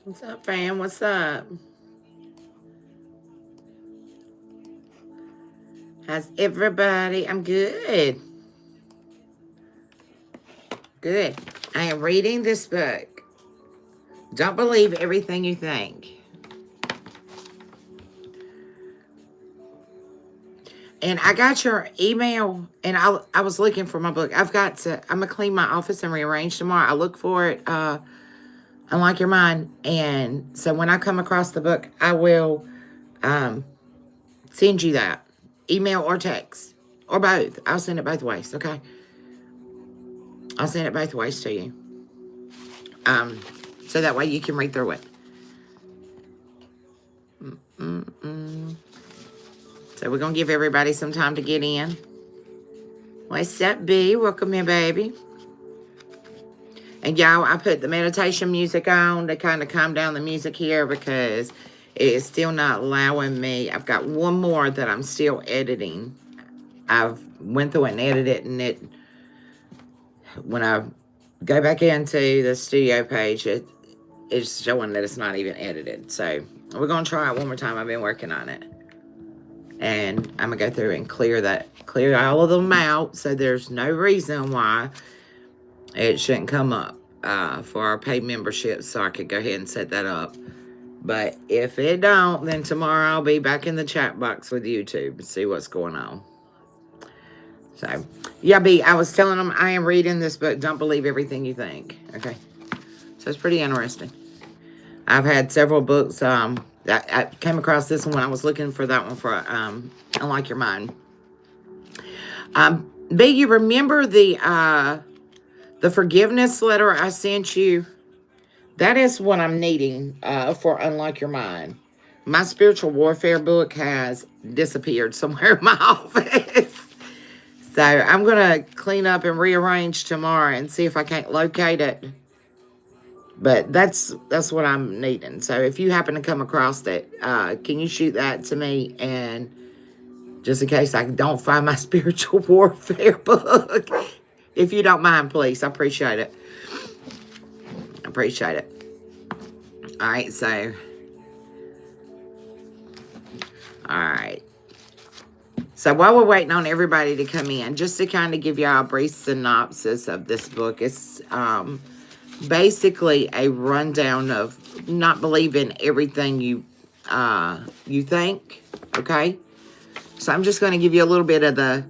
What's up, fam? What's up? How's everybody? I'm good. Good. I am reading this book. Don't believe everything you think. And I got your email, and I was looking for my book. I'm gonna clean my office and rearrange tomorrow. I look for it, Unlike Your Mind. And so when I come across the book, I will send you that. Email or text. Or both. I'll send it both ways, okay? I'll send it both ways to you. So that way you can read through it. So we're going to give everybody some time to get in. What's up, B? Welcome in, baby. And y'all, I put the meditation music on to kind of calm down the music here because it is still not allowing me. I've got one more that I'm still editing. I've went through and edited it, and when I go back into the studio page, it's showing that it's not even edited. So we're going to try it one more time. I've been working on it. And I'm going to go through and clear all of them out. So there's no reason why it shouldn't come up for our paid membership. So I could go ahead and set that up. But if it don't, then tomorrow I'll be back in the chat box with YouTube and see what's going on. So, yeah, B, I was telling them I am reading this book, Don't Believe Everything You Think. Okay. So it's pretty interesting. I've had several books. I came across this one when I was looking for that one for Unlike Your Mind. B, you remember the forgiveness letter I sent you? That is what I'm needing for Unlike Your Mind. My spiritual warfare book has disappeared somewhere in my office. So I'm going to clean up and rearrange tomorrow and see if I can't locate it. But that's what I'm needing. So if you happen to come across that, can you shoot that to me? And just in case I don't find my spiritual warfare book, if you don't mind, please. I appreciate it. I appreciate it. All right, so. All right. So while we're waiting on everybody to come in, just to kind of give y'all a brief synopsis of this book, it's basically a rundown of not believing everything you think, okay? So I'm just going to give you a little bit of the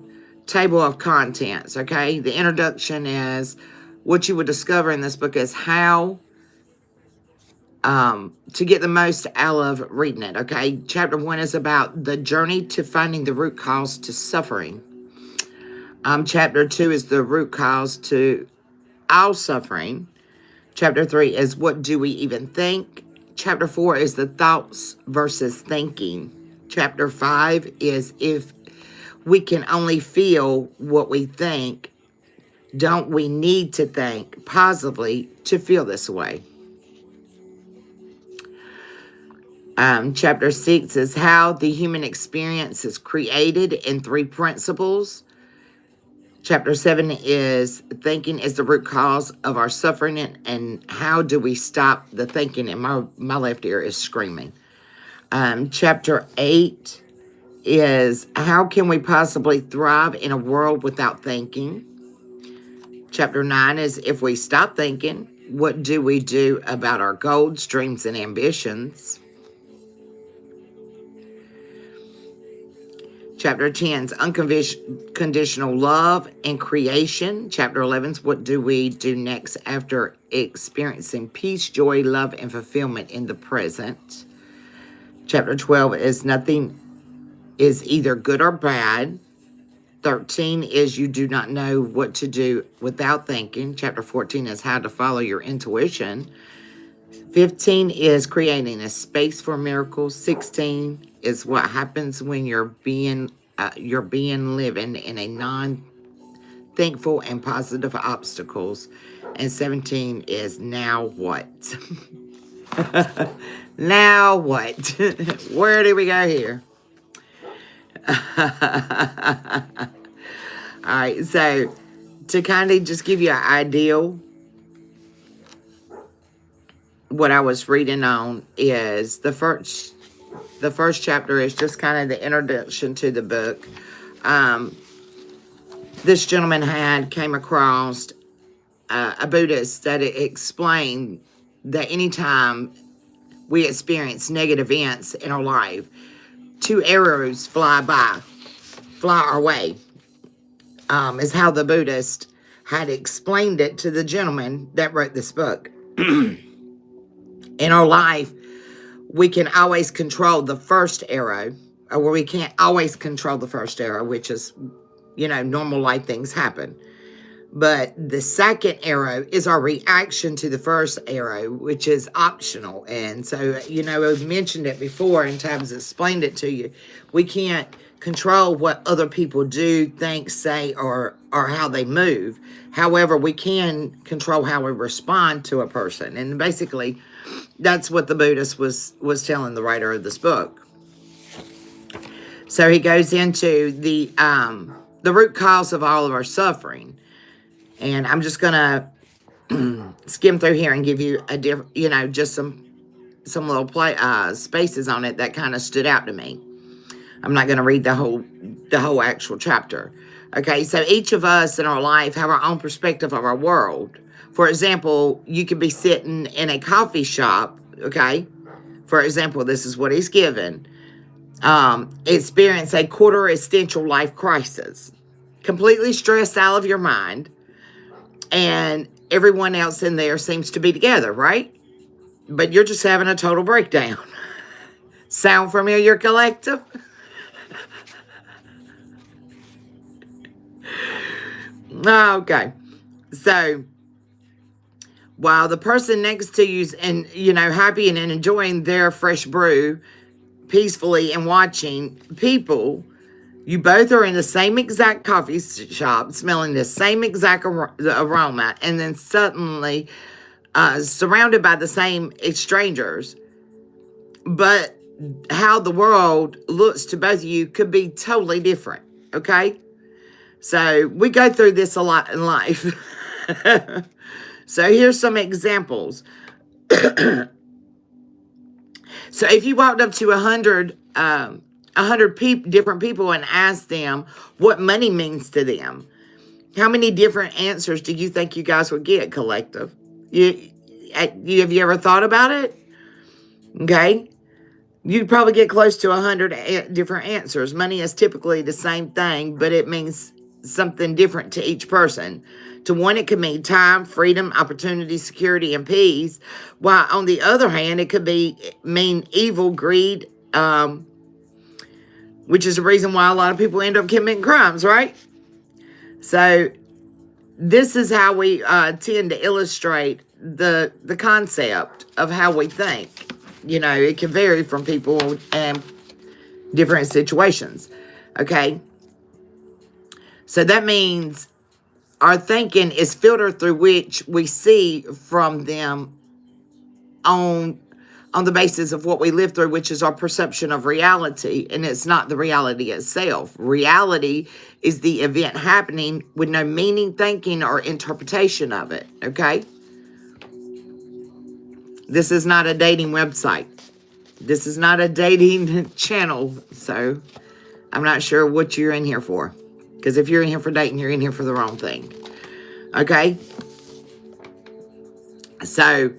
table of contents, okay? The introduction is what you would discover in this book is how to get the most out of reading it, okay? Chapter 1 is about the journey to finding the root cause to suffering. Chapter 2 is the root cause to all suffering. Chapter 3 is what do we even think? Chapter 4 is the thoughts versus thinking. Chapter 5 is if we can only feel what we think, don't we need to think positively to feel this way? Chapter 6 is how the human experience is created in 3 principles. Chapter 7 is thinking is the root cause of our suffering, and how do we stop the thinking? And my left ear is screaming. Chapter 8 is how can we possibly thrive in a world without thinking? Chapter 9 is if we stop thinking, what do we do about our goals, dreams, and ambitions? Chapter 10 is unconditional love and creation. Chapter 11 is what do we do next after experiencing peace, joy, love, and fulfillment in the present. Chapter 12 is nothing is either good or bad. 13 is you do not know what to do without thinking. Chapter 14 is how to follow your intuition. 15 is creating a space for miracles. 16 is what happens when you're being living in a non-thankful and positive obstacles. And 17 is now what? Now what? Where do we go here? All right, so to kind of just give you an idea what I was reading on is the first chapter is just kind of the introduction to the book. This gentleman came across a Buddhist that explained that anytime we experience negative events in our life, two arrows fly our way, is how the Buddhist had explained it to the gentleman that wrote this book. In our life, we can always control the first arrow, or we can't always control the first arrow, which is, normal life things happen. But the second arrow is our reaction to the first arrow, which is optional. And so, I've mentioned it before and Tab's explained it to you. We can't control what other people do, think, say, or how they move. However, we can control how we respond to a person. And basically, that's what the Buddhist was telling the writer of this book. So he goes into the root cause of all of our suffering. And I'm just going to skim through here and give you a different, just some little spaces on it that kind of stood out to me. I'm not going to read the whole actual chapter. Okay, so each of us in our life have our own perspective of our world. For example, you could be sitting in a coffee shop, okay? For example, this is what he's given. Experience a quarter existential life crisis. Completely stressed out of your mind. And everyone else in there seems to be together, right? But you're just having a total breakdown. Sound familiar, collective? Okay. So, while the person next to you's happy and enjoying their fresh brew peacefully and watching people, you both are in the same exact coffee shop, smelling the same exact aroma, and then suddenly surrounded by the same strangers. But how the world looks to both of you could be totally different, okay? So we go through this a lot in life. So here's some examples. So if you walked up to 100 different people and asked them what money means to them, how many different answers do you think you guys would get, collective? Have you ever thought about it? Okay. You'd probably get close to 100 different answers. Money is typically the same thing, but it means something different to each person. To one, it could mean time, freedom, opportunity, security, and peace. While on the other hand, it could mean evil, greed, which is the reason why a lot of people end up committing crimes, right? So this is how we tend to illustrate the concept of how we think. It can vary from people and different situations, okay? So that means our thinking is filtered through which we see from them on the basis of what we live through, which is our perception of reality, and it's not the reality itself. Reality is the event happening with no meaning, thinking, or interpretation of it, okay? This is not a dating website. This is not a dating channel, so I'm not sure what you're in here for. Because if you're in here for dating, you're in here for the wrong thing. Okay? So,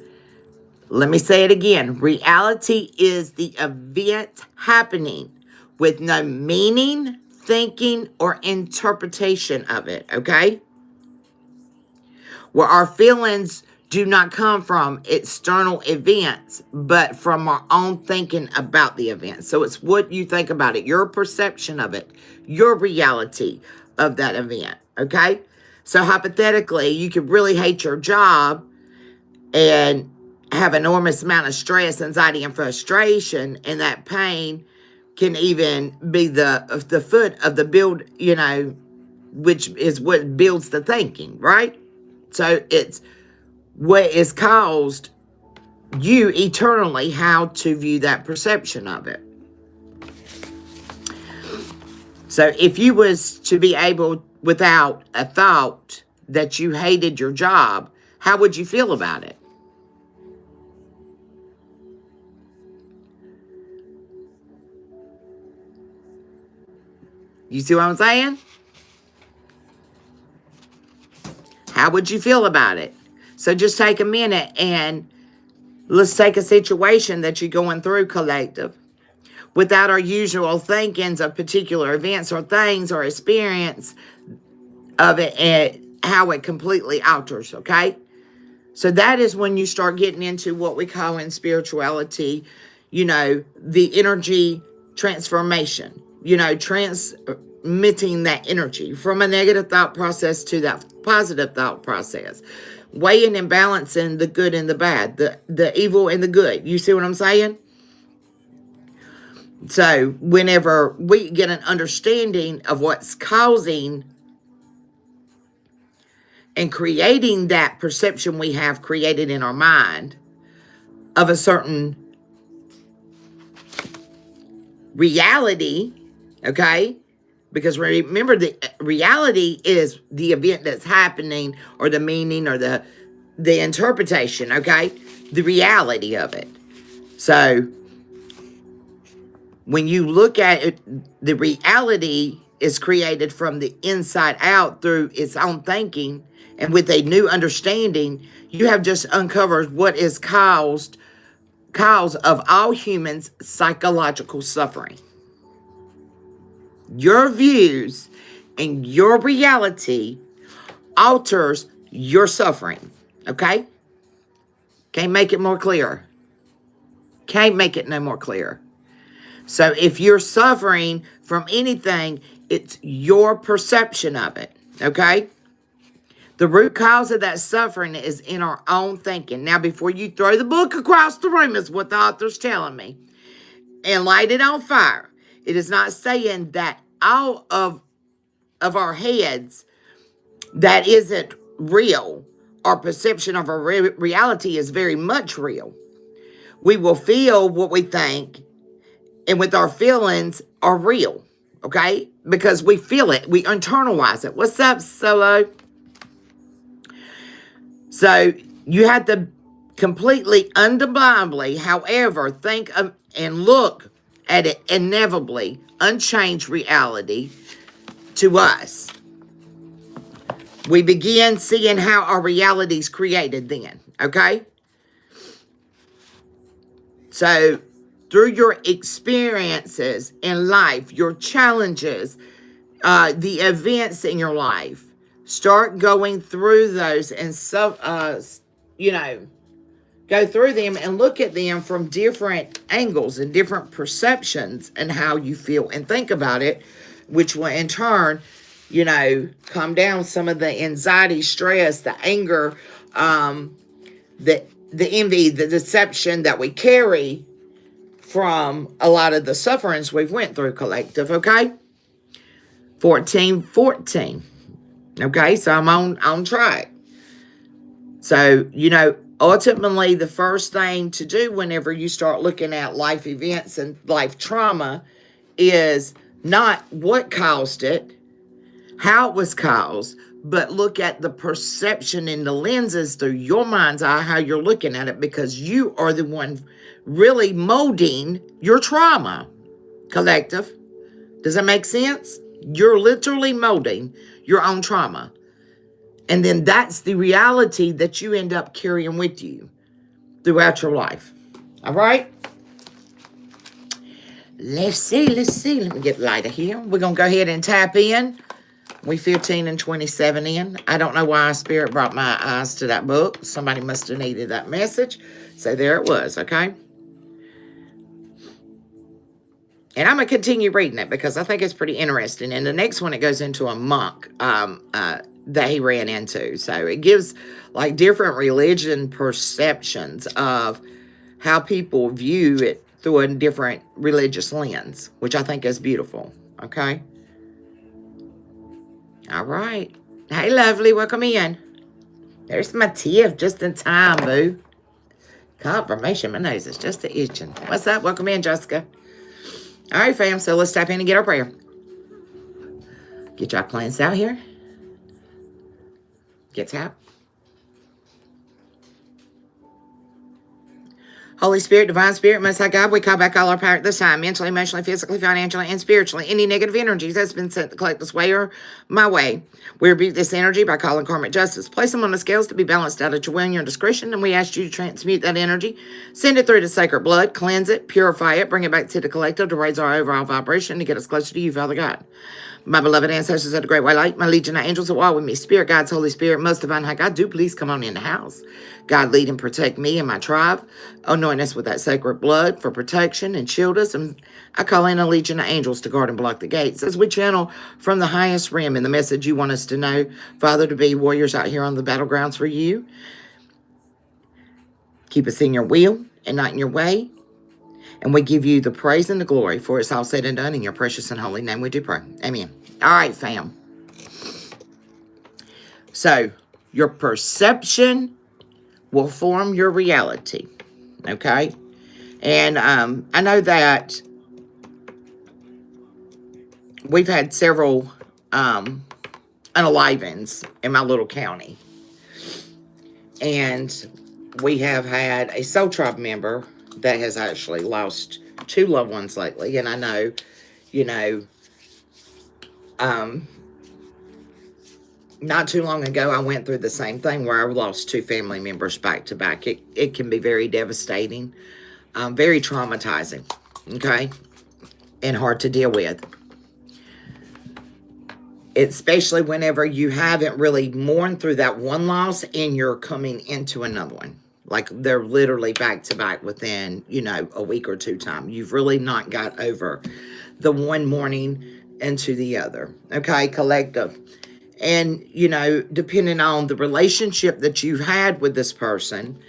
let me say it again. Reality is the event happening with no meaning, thinking, or interpretation of it. Okay? Where our feelings do not come from external events, but from our own thinking about the event. So it's what you think about it, your perception of it, your reality of that event, okay? So hypothetically, you could really hate your job and have enormous amount of stress, anxiety, and frustration, and that pain can even be the foot of the build, which is what builds the thinking, right? So it's what is caused you eternally how to view that perception of it. So if you was to be able, without a thought that you hated your job, how would you feel about it? You see what I'm saying? How would you feel about it? So just take a minute and let's take a situation that you're going through, collective, without our usual thinkings of particular events or things or experience of it and how it completely alters, okay? So that is when you start getting into what we call in spirituality, the energy transformation, transmitting that energy from a negative thought process to that positive thought process, weighing and balancing the good and the bad, the evil and the good. You see what I'm saying? So whenever we get an understanding of what's causing and creating that perception we have created in our mind of a certain reality, okay? Because remember, the reality is the event that's happening or the meaning or the interpretation, okay? The reality of it. So when you look at it, the reality is created from the inside out through its own thinking, and with a new understanding, you have just uncovered what is cause of all humans' psychological suffering. Your views and your reality alters your suffering, okay? Can't make it more clear. Can't make it no more clear. So if you're suffering from anything, it's your perception of it, okay? The root cause of that suffering is in our own thinking. Now, before you throw the book across the room, is what the author's telling me, and light it on fire. It is not saying that all of our heads that isn't real. Our perception of our reality is very much real. We will feel what we think, and with our feelings are real, okay? Because we feel it, we internalize it. What's up, Solo? So you have to completely, undeniably, however, think of and look at it inevitably, unchanged reality to us. We begin seeing how our reality is created then, okay? So through your experiences in life, your challenges, the events in your life, start going through those and go through them and look at them from different angles and different perceptions and how you feel and think about it, which will in turn, calm down some of the anxiety, stress, the anger, the envy, the deception that we carry from a lot of the sufferings we've went through, collective, okay? 1414. Okay, so I'm on track. So, ultimately the first thing to do whenever you start looking at life events and life trauma is not what caused it, how it was caused, but look at the perception and the lenses through your mind's eye, how you're looking at it, because you are the one really molding your trauma, collective. Does that make sense? You're literally molding your own trauma. And then that's the reality that you end up carrying with you throughout your life. All right? Let's see. Let me get lighter here. We're going to go ahead and tap in. We 15 and 27 in. I don't know why Spirit brought my eyes to that book. Somebody must have needed that message. So there it was, okay? And I'm going to continue reading it because I think it's pretty interesting. And the next one, it goes into a monk that he ran into. So it gives like different religion perceptions of how people view it through a different religious lens, which I think is beautiful. Okay. All right. Hey, lovely. Welcome in. There's my Tiff just in time, boo. Confirmation. My nose is just a itching. What's up? Welcome in, Jessica. All right, fam. So let's tap in and get our prayer. Get y'all plants out here. Get tapped. Holy Spirit, Divine Spirit, Most High God, we call back all our power at this time, mentally, emotionally, physically, financially, and spiritually. Any negative energies that's been sent to collect this way or my way, we rebuke this energy by calling karmic justice. Place them on the scales to be balanced out at your will and your discretion, and we ask you to transmute that energy, send it through to sacred blood, cleanse it, purify it, bring it back to the collective to raise our overall vibration to get us closer to you, Father God. My beloved ancestors of the Great White Light, my legion of angels that walk with me, Spirit Guides, Holy Spirit, most divine high God, do please come on in the house. God, lead and protect me and my tribe. Anoint us with that sacred blood for protection and shield us. And I call in a legion of angels to guard and block the gates as we channel from the highest realm in the message you want us to know, Father, to be warriors out here on the battlegrounds for you. Keep us in your will and not in your way. And we give you the praise and the glory for it's all said and done in your precious and holy name we do pray. Amen. All right, fam. So, your perception will form your reality. Okay? And I know that we've had several unalivings in my little county. And we have had a Soul Tribe member that has actually lost 2 loved ones lately. And I know, you know, not too long ago, I went through the same thing where I lost 2 family members back to back. It can be very devastating, very traumatizing, okay, and hard to deal with. Especially whenever you haven't really mourned through that one loss and you're coming into another one. Like they're literally back to back within, you know, a week or 2 time. You've really not got over the one mourning into the other, okay, collective. And, you know, depending on the relationship that you've had with this person,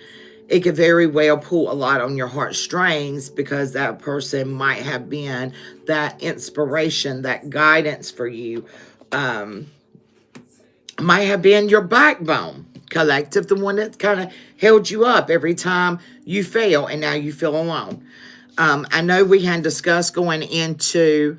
it could very well pull a lot on your heartstrings because that person might have been that inspiration, that guidance for you, might have been your backbone, collective, the one that kind of held you up every time you fail and now you feel alone. I know we had discussed going into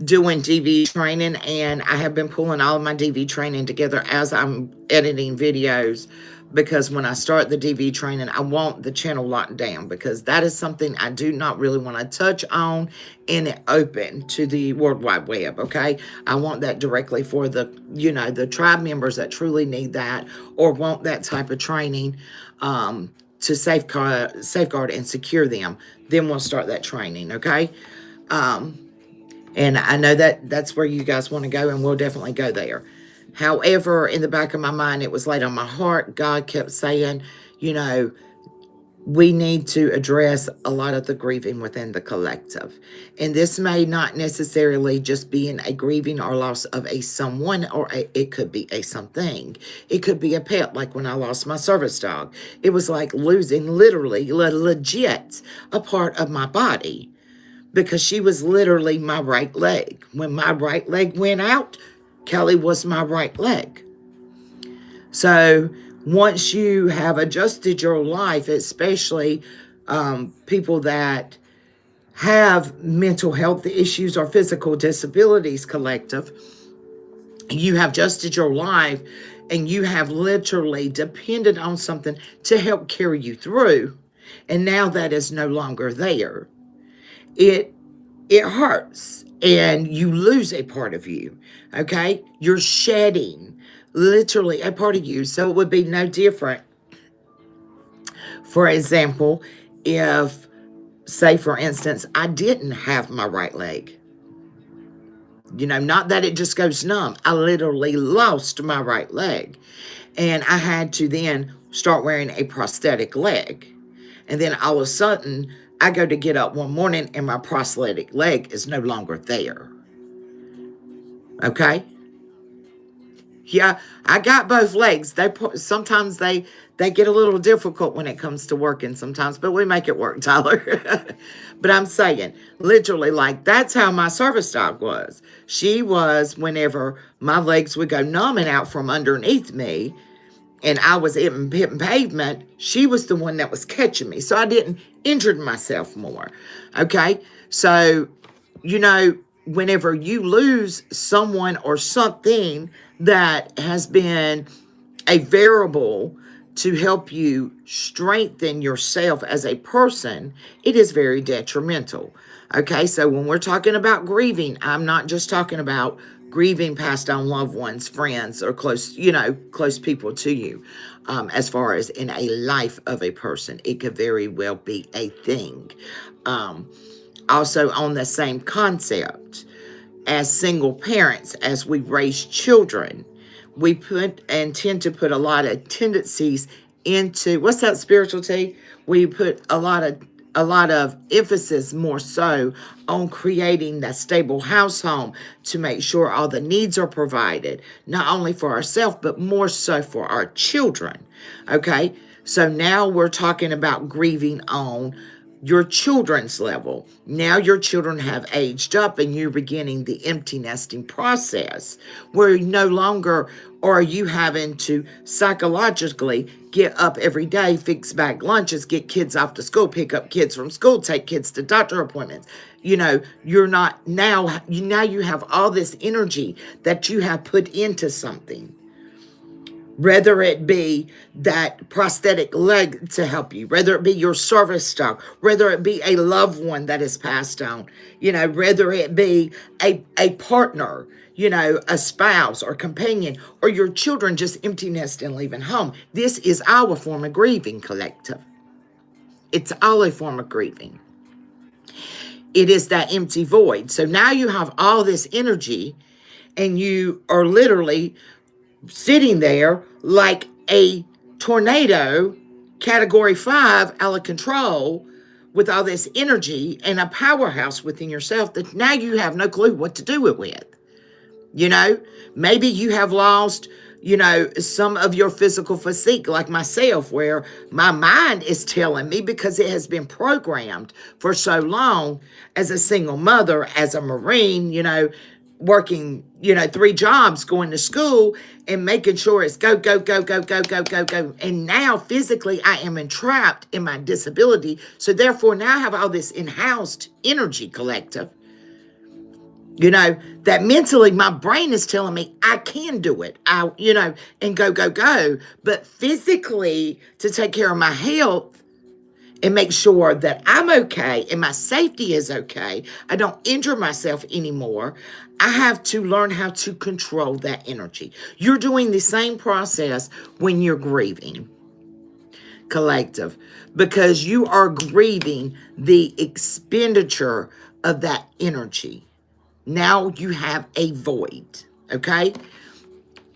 doing DV training, and I have been pulling all of my DV training together as I'm editing videos, because when I start the DV training, I want the channel locked down, because that is something I do not really want to touch on in it open to the World Wide Web, okay? I want that directly for the, you know, the tribe members that truly need that or want that type of training to safeguard and secure them. Then we'll start that training, okay? And I know that that's where you guys want to go, and we'll definitely go there. However, in the back of my mind, it was laid on my heart. God kept saying, you know, we need to address a lot of the grieving within the collective. And this may not necessarily just be a grieving or loss of a someone, or it could be a something. It could be a pet, like when I lost my service dog. It was like losing literally, legit, a part of my body. Because she was literally my right leg. When my right leg went out, Kelly was my right leg. So once you have adjusted your life, especially people that have mental health issues or physical disabilities, collective, you have adjusted your life and you have literally depended on something to help carry you through. And now that is no longer there. It hurts, and you lose a part of you, okay? You're shedding literally a part of you. So it would be no different. For example, if, say for instance, I didn't have my right leg, you know, not that it just goes numb. I literally lost my right leg, and I had to then start wearing a prosthetic leg. And then all of a sudden, I go to get up one morning and my prosthetic leg is no longer there. Okay? Yeah, I got both legs. Sometimes they get a little difficult when it comes to working sometimes, but we make it work, Tyler. But I'm saying, literally, like, that's how my service dog was. She was, whenever my legs would go numb and out from underneath me, and I was hitting pavement, she was the one that was catching me. So I didn't injure myself more. Okay? So, you know, whenever you lose someone or something that has been a variable to help you strengthen yourself as a person, it is very detrimental. Okay, so when we're talking about grieving, I'm not just talking about grieving passed on loved ones, friends, or close people to you. As far as in a life of a person, it could very well be a thing. Also, on the same concept, as single parents, as we raise children, we put and tend to put a lot of tendencies into what's that spiritual tea? We put a lot of emphasis more so on creating that stable house home to make sure all the needs are provided, not only for ourselves, but more so for our children. Okay, so now we're talking about grieving on your children's level. Now your children have aged up and you're beginning the empty nesting process where no longer are you having to psychologically get up every day, fix back lunches, get kids off to school, pick up kids from school, take kids to doctor appointments. You're not now you have all this energy that you have put into something. Whether it be that prosthetic leg to help you, whether it be your service dog, whether it be a loved one that is passed on, whether it be a partner, a spouse or companion, or your children just empty nest and leaving home. This is our form of grieving, collective. It's all a form of grieving. It is that empty void. So now you have all this energy and you are literally sitting there like a tornado, category 5, out of control, with all this energy and a powerhouse within yourself that now you have no clue what to do it with. Maybe you have lost, some of your physical physique, like myself, where my mind is telling me, because it has been programmed for so long as a single mother, as a Marine, working, 3 jobs, going to school and making sure it's go, go, go, go, go, go, go, go. And now physically I am entrapped in my disability. So therefore now I have all this in-housed energy, collective. That mentally my brain is telling me I can do it. And go, go, go. But physically, to take care of my health and make sure that I'm okay and my safety is okay, I don't injure myself anymore, I have to learn how to control that energy. You're doing the same process when you're grieving, collective, because you are grieving the expenditure of that energy. Now you have a void, okay?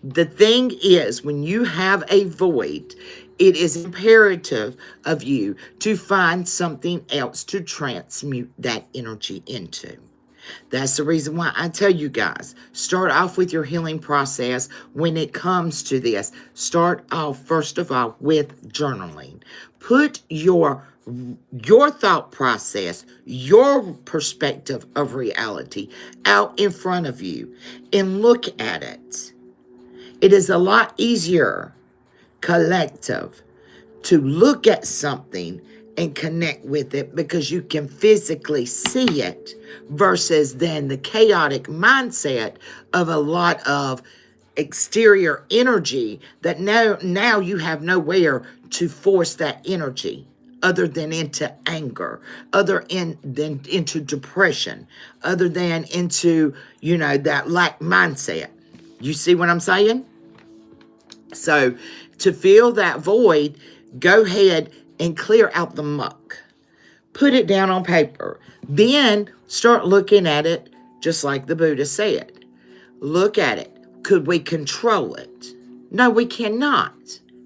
The thing is, when you have a void, it is imperative of you to find something else to transmute that energy into. That's the reason why I tell you guys, start off with your healing process when it comes to this. Start off, first of all, with journaling. Put your thought process, your perspective of reality out in front of you and look at it. It is a lot easier, collective, to look at something and connect with it because you can physically see it versus then the chaotic mindset of a lot of exterior energy that now you have nowhere to force that energy other than into anger, than into depression, other than into, that lack mindset. You see what I'm saying? So to fill that void, go ahead and clear out the muck. Put it down on paper. Then start looking at it just like the Buddha said. Look at it. Could we control it? No, we cannot.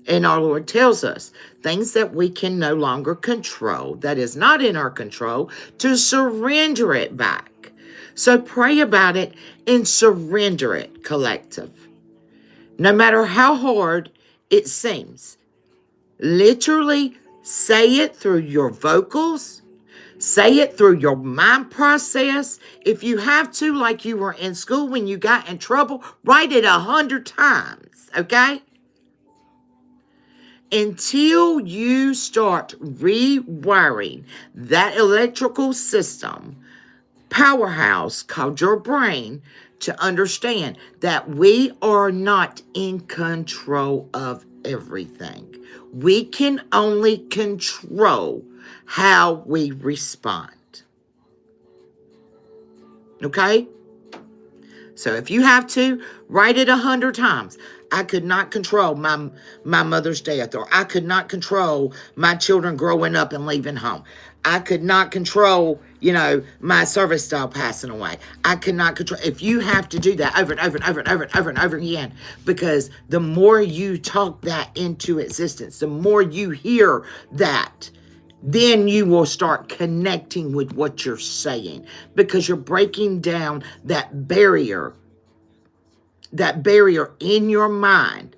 And our Lord tells us things that we can no longer control, that is not in our control, to surrender it back. So pray about it and surrender it, collective. No matter how hard it seems, literally say it through your vocals, say it through your mind process. If you have to, like you were in school when you got in trouble, write it 100 times, okay? Until you start rewiring that electrical system, powerhouse called your brain, to understand that we are not in control of everything. We can only control how we respond. Okay? So if you have to, write it 100 times. I could not control my mother's death, or I could not control my children growing up and leaving home. I could not control, my service dog passing away. I could not control. If you have to do that over and over and over and over and over and over again, because the more you talk that into existence, the more you hear that, then you will start connecting with what you're saying, because you're breaking down that barrier in your mind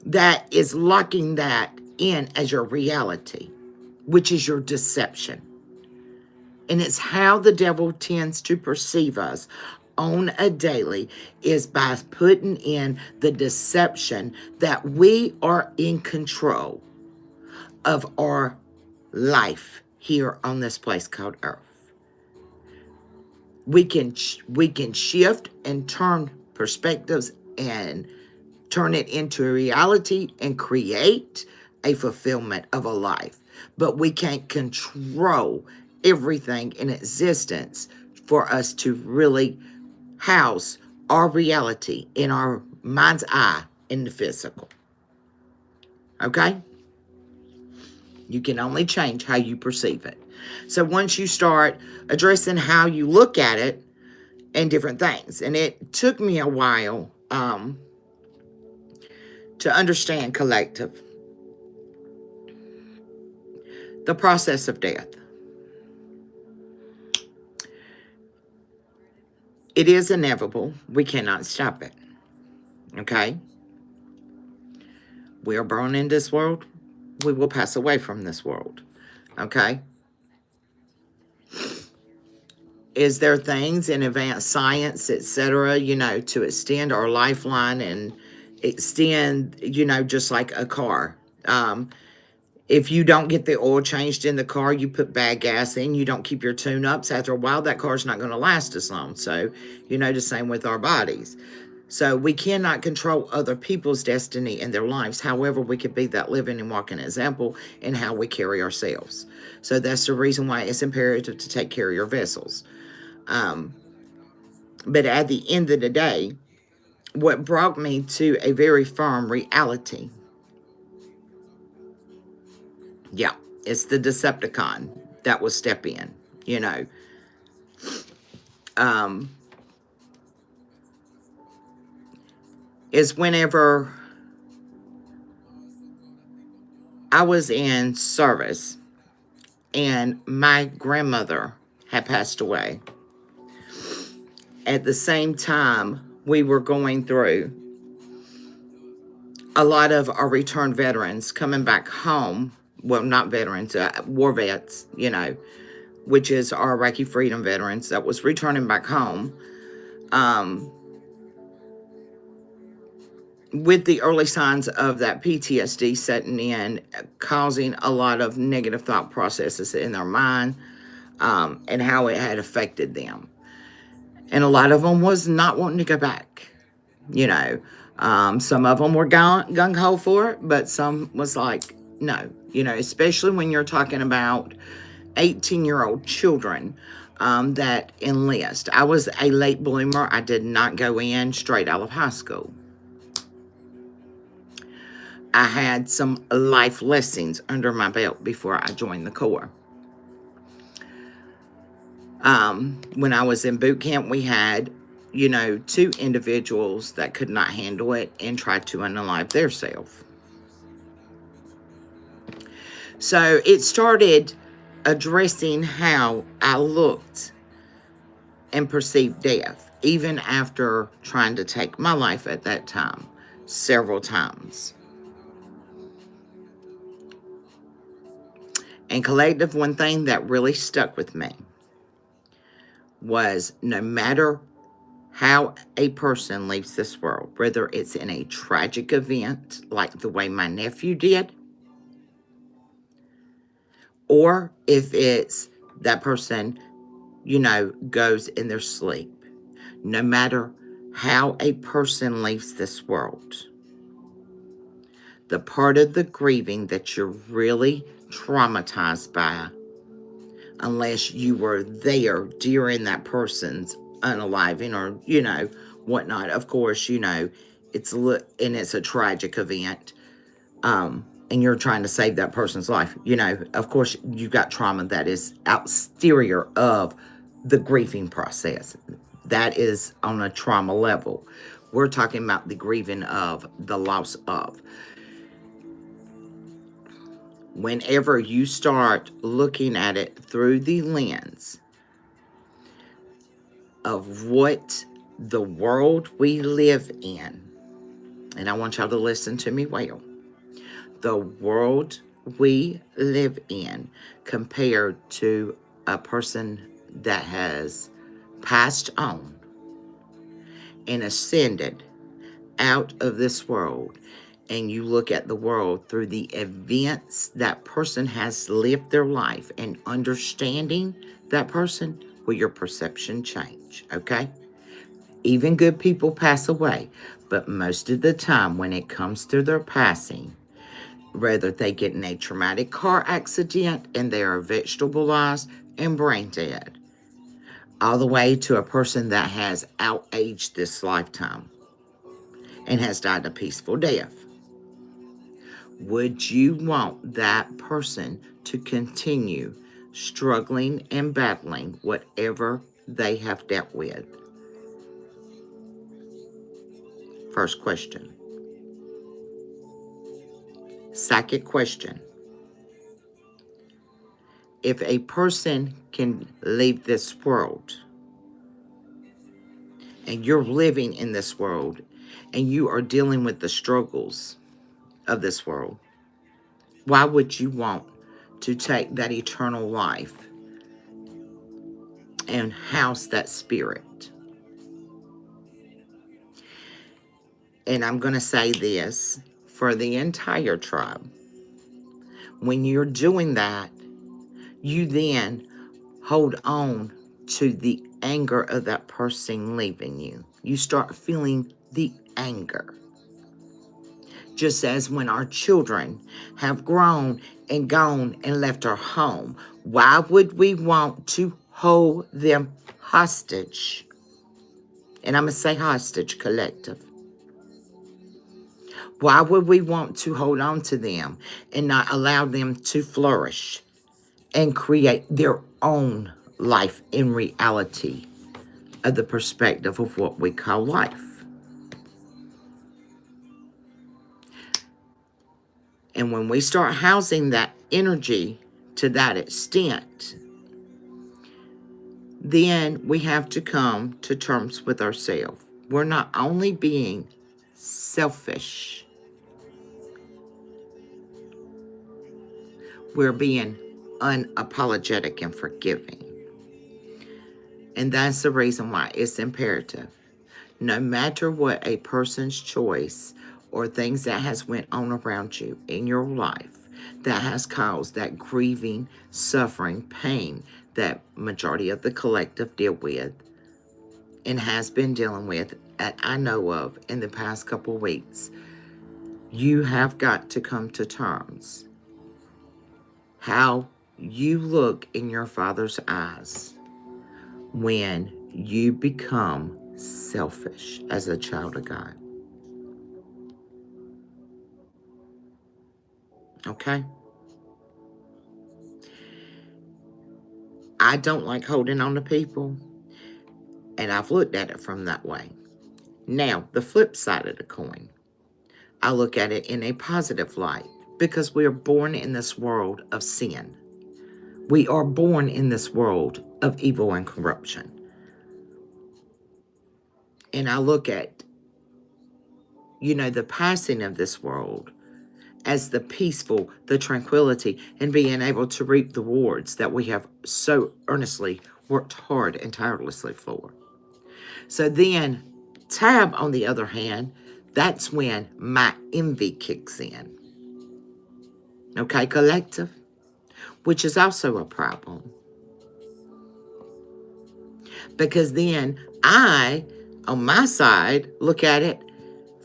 that is locking that in as your reality, which is your deception. And it's how the devil tends to perceive us on a daily, is by putting in the deception that we are in control of our life here on this place called Earth. We can shift and turn perspectives and turn it into a reality and create a fulfillment of a life. But we can't control everything in existence for us to really house our reality in our mind's eye in the physical. Okay? You can only change how you perceive it. So once you start addressing how you look at it and different things, and it took me a while to understand, collective, the process of death. It is inevitable. We cannot stop it. Okay? We are born in this world. We will pass away from this world. Okay? Is there things in advanced science, etc., to extend our lifeline and extend, just like a car? If you don't get the oil changed in the car, you put bad gas in, you don't keep your tune-ups, after a while, that car's not going to last as long. So, the same with our bodies. So we cannot control other people's destiny and their lives. However, we could be that living and walking example in how we carry ourselves. So that's the reason why it's imperative to take care of your vessels. But at the end of the day, what brought me to a very firm reality, it's the Decepticon that will step in, is whenever I was in service and my grandmother had passed away. At the same time, we were going through a lot of our returned veterans coming back home. Well, not veterans, war vets, which is our Iraqi freedom veterans that was returning back home. With the early signs of that PTSD setting in, causing a lot of negative thought processes in their mind, and how it had affected them. And a lot of them was not wanting to go back, Some of them were gung-ho for it, but some was like, no, especially when you're talking about 18-year-old children that enlist. I was a late bloomer. I did not go in straight out of high school. I had some life lessons under my belt before I joined the Corps. When I was in boot camp, we had, 2 individuals that could not handle it and tried to unalive themselves. So it started addressing how I looked and perceived death, even after trying to take my life at that time, several times. And collective, one thing that really stuck with me was, no matter how a person leaves this world, whether it's in a tragic event like the way my nephew did, or if it's that person, goes in their sleep, no matter how a person leaves this world, the part of the grieving that you're really traumatized by, unless you were there during that person's unaliving or, whatnot. Of course, it's a tragic event. And you're trying to save that person's life. Of course, you've got trauma that is exterior of the grieving process. That is on a trauma level. We're talking about the grieving of the loss of. Whenever you start looking at it through the lens of what the world we live in, and I want y'all to listen to me well, the world we live in compared to a person that has passed on and ascended out of this world, and you look at the world through the events that person has lived their life and understanding that person, will your perception change, okay? Even good people pass away, but most of the time when it comes to their passing, whether they get in a traumatic car accident and they are vegetabilized and brain dead, all the way to a person that has outaged this lifetime and has died a peaceful death. Would you want that person to continue struggling and battling whatever they have dealt with? First question. Second question. If a person can leave this world and you're living in this world and you are dealing with the struggles of this world, why would you want to take that eternal life and house that spirit? And I'm going to say this for the entire tribe. When you're doing that, you then hold on to the anger of that person leaving you. You start feeling the anger. Just as when our children have grown and gone and left our home, why would we want to hold them hostage? And I'm going to say hostage, collective. Why would we want to hold on to them and not allow them to flourish and create their own life in reality of the perspective of what we call life? And when we start housing that energy to that extent, then we have to come to terms with ourselves. We're not only being selfish, we're being unapologetic and forgiving. And that's the reason why it's imperative. No matter what a person's choice or things that has went on around you in your life that has caused that grieving, suffering, pain that majority of the collective deal with and has been dealing with, I know of in the past couple weeks, you have got to come to terms how you look in your Father's eyes when you become selfish as a child of God. Okay? I don't like holding on to people, and I've looked at it from that way. Now, the flip side of the coin, I look at it in a positive light because we are born in this world of sin. We are born in this world of evil and corruption. And I look at, the passing of this world as the peaceful, the tranquility, and being able to reap the rewards that we have so earnestly worked hard and tirelessly for. So then, Tab, on the other hand, that's when my envy kicks in. Okay, collective? Which is also a problem. Because then I, on my side, look at it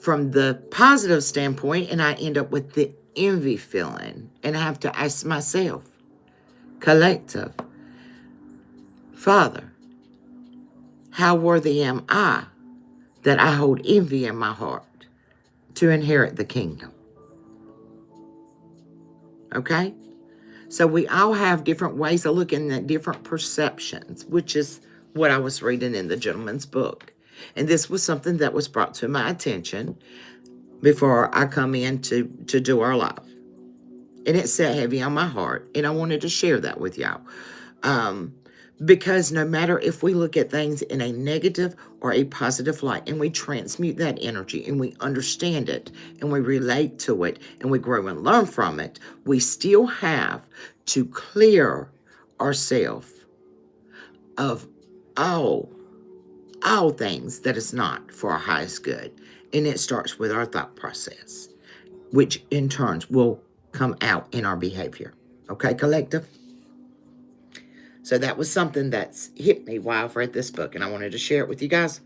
from the positive standpoint, and I end up with the envy feeling. And I have to ask myself, collective, Father, how worthy am I that I hold envy in my heart to inherit the kingdom? Okay? So we all have different ways of looking at different perceptions, which is what I was reading in the gentleman's book. And this was something that was brought to my attention before I come in to do our live. And it sat heavy on my heart, and I wanted to share that with y'all. Because no matter if we look at things in a negative or a positive light, and we transmute that energy, and we understand it, and we relate to it, and we grow and learn from it, we still have to clear ourselves of all things that is not for our highest good. And it starts with our thought process, which in turn will come out in our behavior. Okay, collective? So that was something that's hit me while I've read this book, and I wanted to share it with you guys.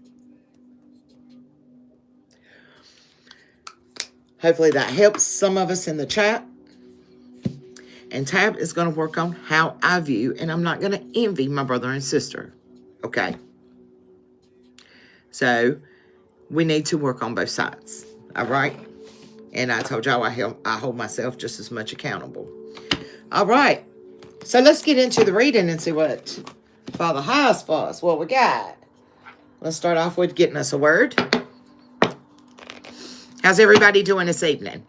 Hopefully that helps some of us in the chat. And Tab is going to work on how I view, and I'm not going to envy my brother and sister. Okay? So we need to work on both sides. All right? And I told y'all I hold myself just as much accountable. All right. So let's get into the reading and see what Father has for us. What we got? Let's start off with getting us a word. How's everybody doing this evening?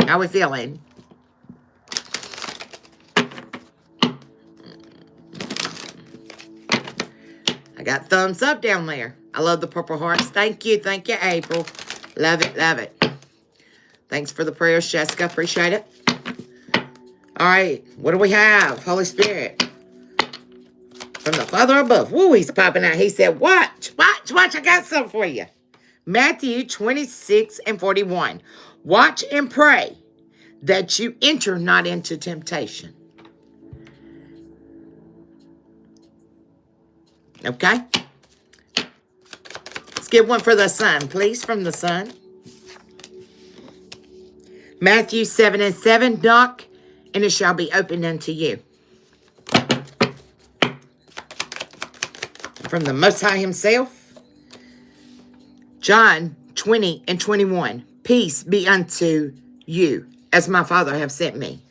How we feeling? I got thumbs up down there. I love the purple hearts. Thank you, April. Love it, love it. Thanks for the prayers, Jessica. Appreciate it. All right, what do we have? Holy Spirit. From the Father above. Woo, he's popping out. He said, watch. I got something for you. Matthew 26:41. Watch and pray that you enter not into temptation. Okay? Let's get one for the Son, please, from the Son. Matthew 7:7. Knock, and it shall be opened unto you. From the Most High himself. John 20:21. Peace be unto you, as my Father have sent me.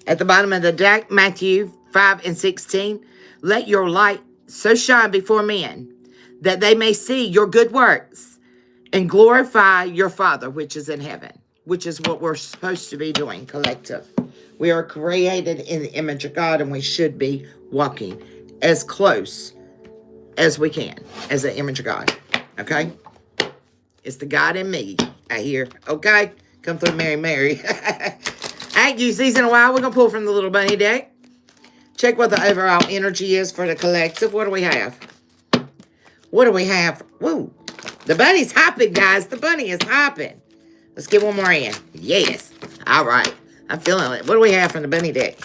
At the bottom of the deck, Matthew 5:16. Let your light so shine before men, that they may see your good works and glorify your Father which is in heaven. Which is what we're supposed to be doing, collective. We are created in the image of God, and we should be walking as close as we can as the image of God. Okay? It's the God in me, I hear. Okay? Come through, Mary. I ain't used these in a while. We're going to pull from the little bunny deck. Check what the overall energy is for the collective. What do we have? What do we have? Woo. The bunny's hopping, guys. The bunny is hopping. Let's get one more in. Yes. All right. I'm feeling it. What do we have from the bunny deck?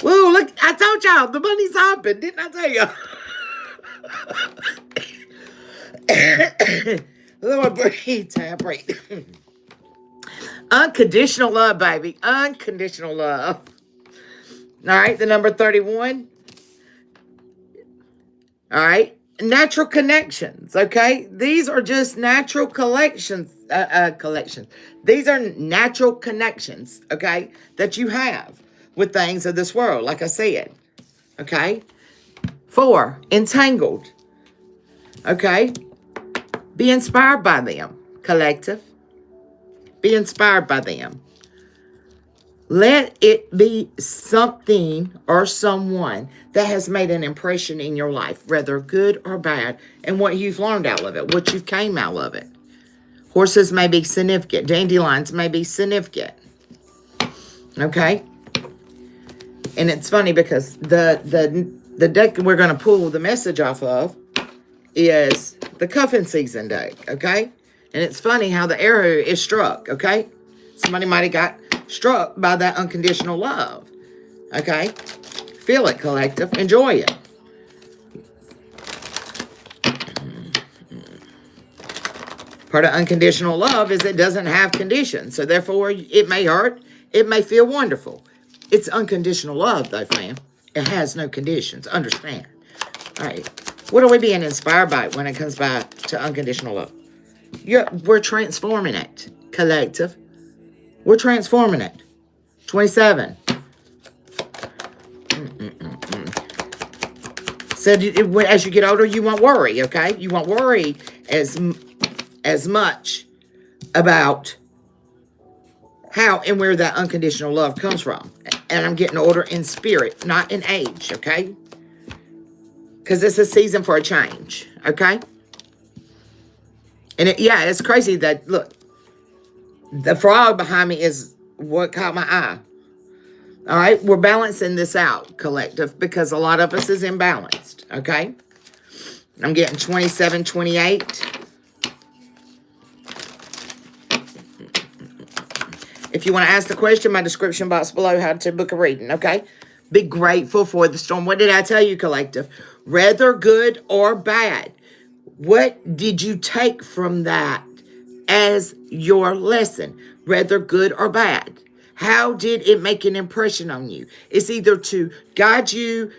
Woo, look. I told y'all. The bunny's hopping. Didn't I tell you? Lord, breathe. Tab, breathe. Unconditional love, baby. Unconditional love. All right. The number 31. All right. Natural connections, okay? These are just natural collections. These are natural connections, okay, that you have with things of this world, like I said, okay? 4, entangled, okay? Be inspired by them, collective. Be inspired by them. Let it be something or someone that has made an impression in your life, whether good or bad, and what you've learned out of it, what you've came out of it. Horses may be significant. Dandelions may be significant. Okay? And it's funny because the deck we're going to pull the message off of is the cuffing season deck. Okay? And it's funny how the arrow is struck. Okay? Somebody might have got struck by that unconditional love. Okay? Feel it, collective. Enjoy it. Part of unconditional love is it doesn't have conditions. So therefore, it may hurt. It may feel wonderful. It's unconditional love, though, fam. It has no conditions. Understand. All right. What are we being inspired by when it comes back to unconditional love? We're transforming it, collective. We're transforming it. 27. So as you get older, you won't worry, okay? You won't worry as much about how and where that unconditional love comes from. And I'm getting older in spirit, not in age, okay? Because it's a season for a change, okay? And it's crazy that, look, the frog behind me is what caught my eye. All right, we're balancing this out, collective, because a lot of us is imbalanced, okay? I'm getting 27, 28. If you want to ask the question, my description box below, how to book a reading, okay? Be grateful for the storm. What did I tell you, collective? Whether good or bad, what did you take from that as your lesson? Whether good or bad. How did it make an impression on you? It's either to guide you.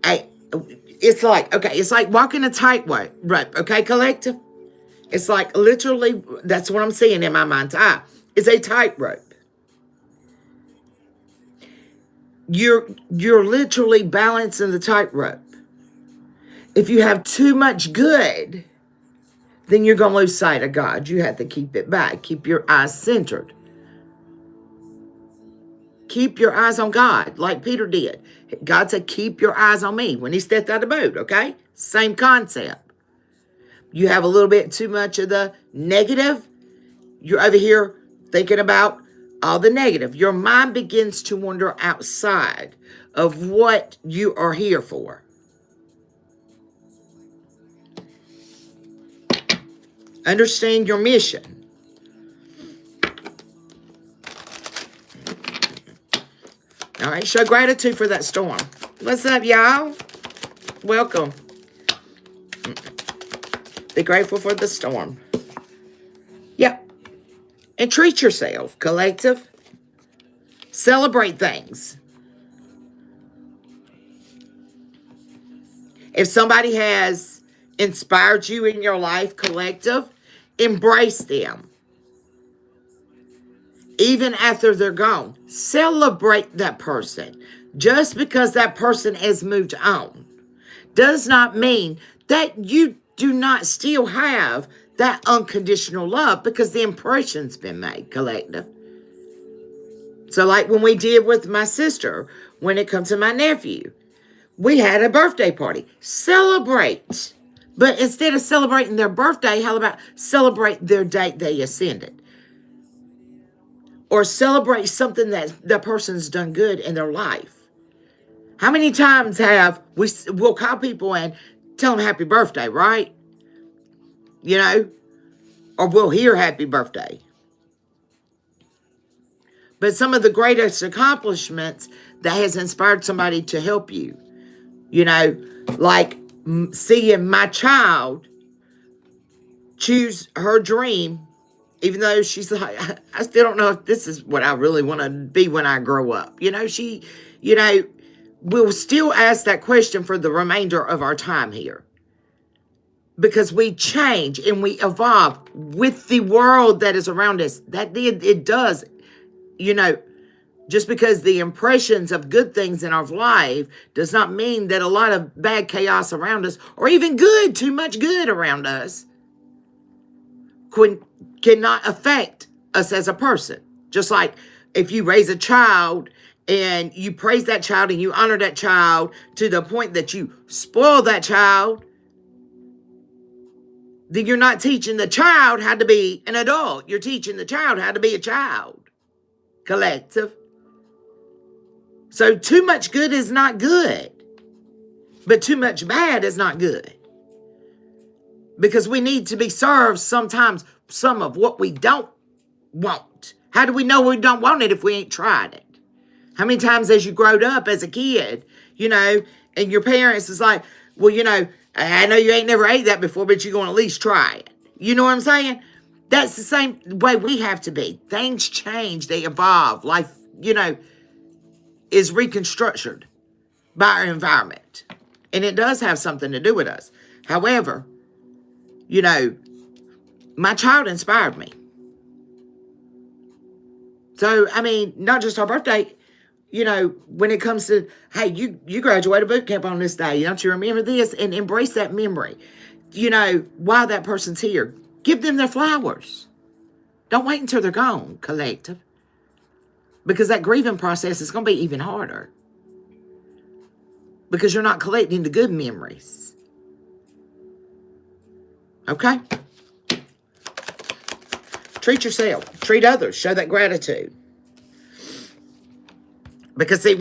It's like walking a tightrope, okay, collective? It's like literally, that's what I'm seeing in my mind's eye. It's a tightrope. You're literally balancing the tightrope. If you have too much good, then you're going to lose sight of God. You have to keep it back. Keep your eyes centered. Keep your eyes on God, like Peter did. God said, keep your eyes on me when he stepped out of the boat, okay? Same concept. You have a little bit too much of the negative. You're over here thinking about all the negative. Your mind begins to wander outside of what you are here for. Understand your mission. All right, show gratitude for that storm. What's up, y'all? Welcome. Be grateful for the storm. Yep. And treat yourself, collective. Celebrate things. If somebody has inspired you in your life, collective, embrace them. Even after they're gone, celebrate that person. Just because that person has moved on does not mean that you do not still have that unconditional love, because the impression's been made, collective. So like when we did with my sister, when it comes to my nephew, we had a birthday party. Celebrate. But instead of celebrating their birthday, how about celebrate their date they ascended? Or celebrate something that the person's done good in their life. How many times we'll call people and tell them happy birthday, right? You know, or we'll hear happy birthday. But some of the greatest accomplishments that has inspired somebody to help you, you know, like seeing my child choose her dream, even though she's like, I still don't know if this is what I really want to be when I grow up. You know, she, you know, we'll still ask that question for the remainder of our time here. Because we change and we evolve with the world that is around us. It does, you know, just because the impressions of good things in our life does not mean that a lot of bad chaos around us, or even good, too much good around us, cannot affect us as a person. Just like if you raise a child and you praise that child and you honor that child to the point that you spoil that child, then you're not teaching the child how to be an adult. You're teaching the child how to be a child. Collective. So too much good is not good. But too much bad is not good. Because we need to be served sometimes some of what we don't want. How do we know we don't want it if we ain't tried it? How many times as you growed up as a kid, you know, and your parents is like, well, you know, I know you ain't never ate that before, but you're going to at least try it. You know what I'm saying? That's the same way we have to be. Things change. They evolve. Life, is reconstructed by our environment. And it does have something to do with us. However, my child inspired me. So, I mean, not just our birthday, when it comes to, hey, you graduated boot camp on this day. Don't you remember this? And embrace that memory. While that person's here, give them their flowers. Don't wait until they're gone, collective. Because that grieving process is going to be even harder. Because you're not collecting the good memories. Okay? Treat yourself. Treat others. Show that gratitude. Because, see,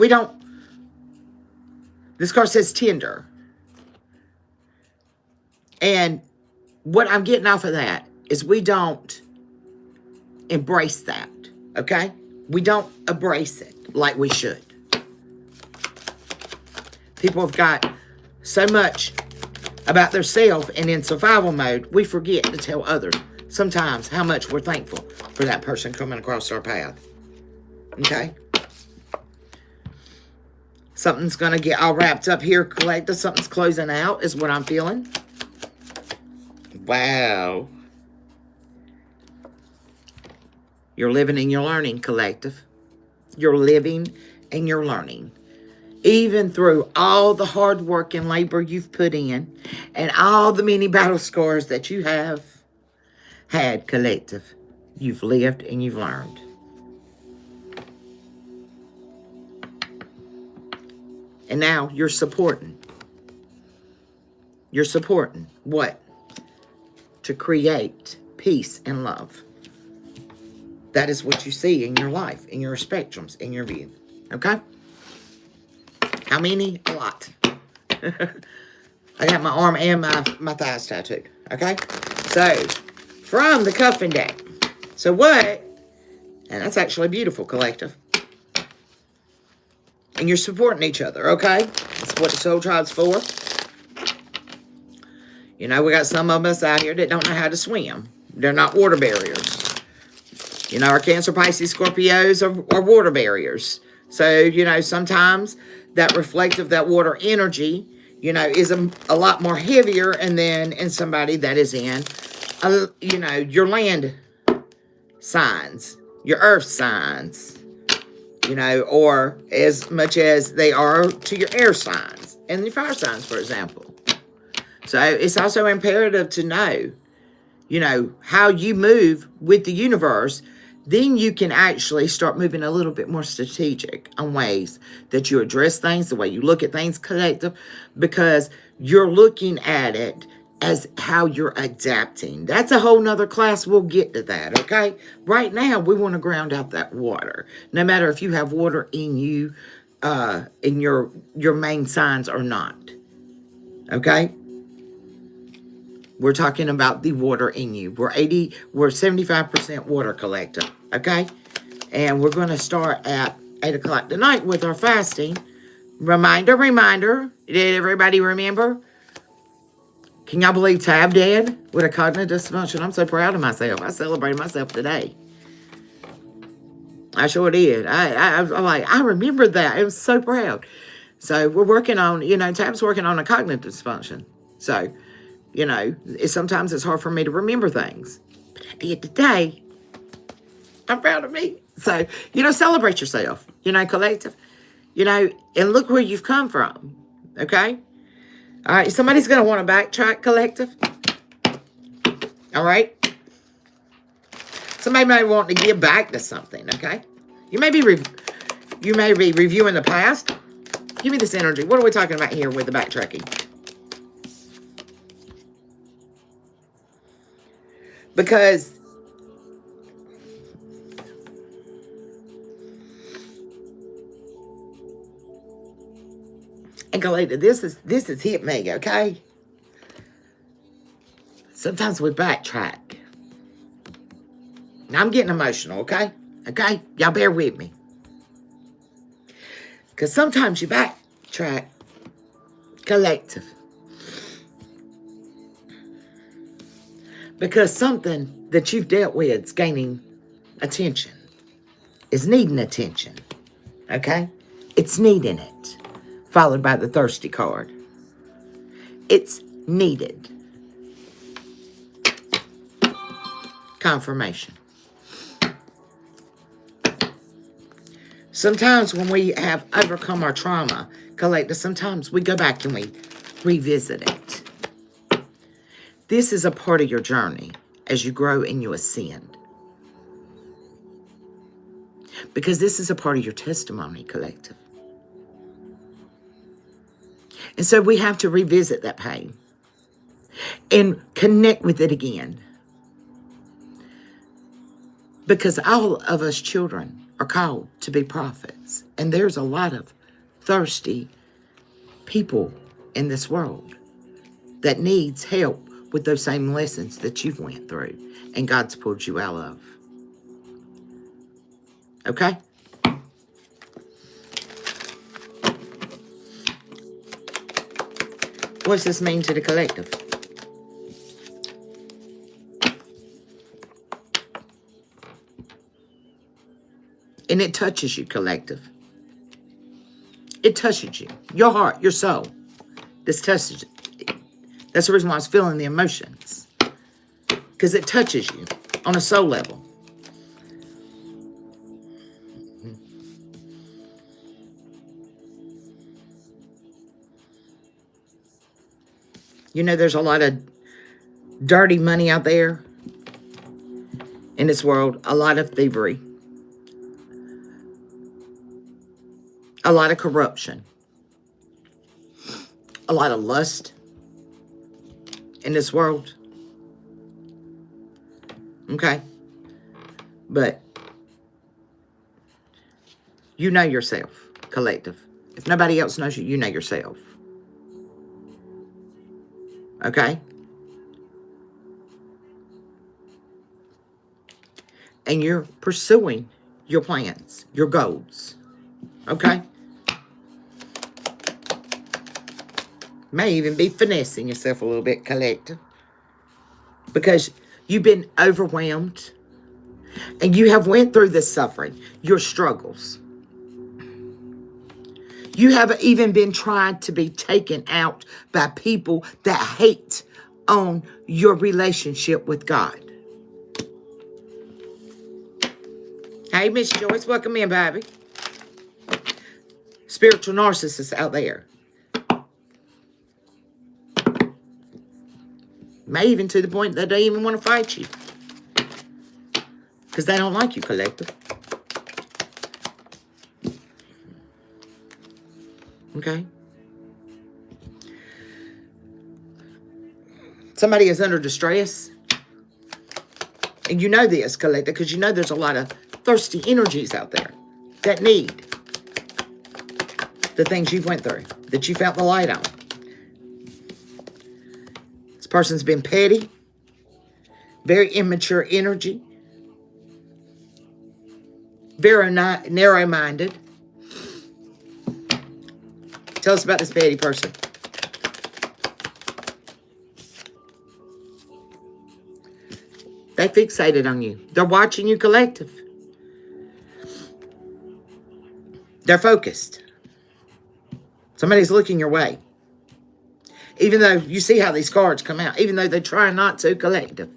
this card says tender. And what I'm getting off of that is we don't embrace that. Okay? We don't embrace it like we should. People have got so much about their self and in survival mode, we forget to tell others sometimes how much we're thankful for that person coming across our path. Okay? Something's going to get all wrapped up here, collective. Something's closing out is what I'm feeling. Wow. You're living and you're learning, collective. You're living and you're learning. Even through all the hard work and labor you've put in and all the many battle scars that you have had, collective, you've lived and you've learned. And now you're supporting. You're supporting what? To create peace and love. That is what you see in your life, in your spectrums, in your view. Okay? How many? A lot. I got my arm and my thighs tattooed. Okay? So, from the cuffing deck. So what? And that's actually beautiful, collective. And you're supporting each other, okay? That's what the soul tribe's for. We got some of us out here that don't know how to swim. They're not water barriers. Our Cancer, Pisces, Scorpios are water barriers. So, sometimes that reflective, that water energy, is a lot more heavier. And then in somebody that is in, your land signs, your earth signs, or as much as they are to your air signs and your fire signs, for example. So it's also imperative to know, how you move with the universe. Then you can actually start moving a little bit more strategic on ways that you address things, the way you look at things, collective, because you're looking at it as how you're adapting. That's a whole nother class. We'll get to that, okay? Right now, we want to ground out that water. No matter if you have water in you, in your main signs or not, okay? We're talking about the water in you. We're 75% water, collective, okay? And we're going to start at 8 o'clock tonight with our fasting. Reminder. Did everybody remember? Can y'all believe Tab dead with a cognitive dysfunction? I'm so proud of myself. I celebrated myself today. I sure did. I'm like, I remember that. I was so proud. So we're working on, Tab's working on a cognitive dysfunction. So, sometimes it's hard for me to remember things. But I did today. I'm proud of me. So, celebrate yourself, collective. And look where you've come from. Okay? All right. Somebody's going to want to backtrack, collective. All right? Somebody may want to give back to something, okay? You may be reviewing the past. Give me this energy. What are we talking about here with the backtracking? Because and Galata, this is hit me, okay? Sometimes we backtrack. Now I'm getting emotional, okay? Okay? Y'all bear with me. Because sometimes you backtrack, collective. Because something that you've dealt with is gaining attention. Is needing attention. Okay? It's needing it. Followed by the thirsty card. It's needed. Confirmation. Sometimes when we have overcome our trauma, collective, sometimes we go back and we revisit it. This is a part of your journey as you grow and you ascend. Because this is a part of your testimony, collective. And so we have to revisit that pain and connect with it again. Because all of us children are called to be prophets. And there's a lot of thirsty people in this world that needs help with those same lessons that you've went through and God's pulled you out of. Okay? What does this mean to the collective? And it touches you, collective. It touches you. Your heart, your soul. This touches you. That's the reason why I was feeling the emotions. Because it touches you on a soul level. You know, there's a lot of dirty money out there in this world. A lot of thievery. A lot of corruption. A lot of lust in this world. Okay? But you know yourself, collective. If nobody else knows you, you know yourself. Okay? And you're pursuing your plans, your goals. Okay? May even be finessing yourself a little bit, collective. Because you've been overwhelmed. And you have went through this suffering, your struggles. You have even been trying to be taken out by people that hate on your relationship with God. Hey, Miss Joyce, welcome in, baby. Spiritual narcissists out there. May even to the point that they even want to fight you. Because they don't like you, collective. Okay? Somebody is under distress. And you know this, collective, because you know there's a lot of thirsty energies out there that need the things you've went through, that you felt the light on. This person's been petty, very immature energy, very narrow-minded. Tell us about this petty person. They fixated on you. They're watching you, collective. They're focused. Somebody's looking your way. Even though you see how these cards come out. Even though they're trying not to, collective.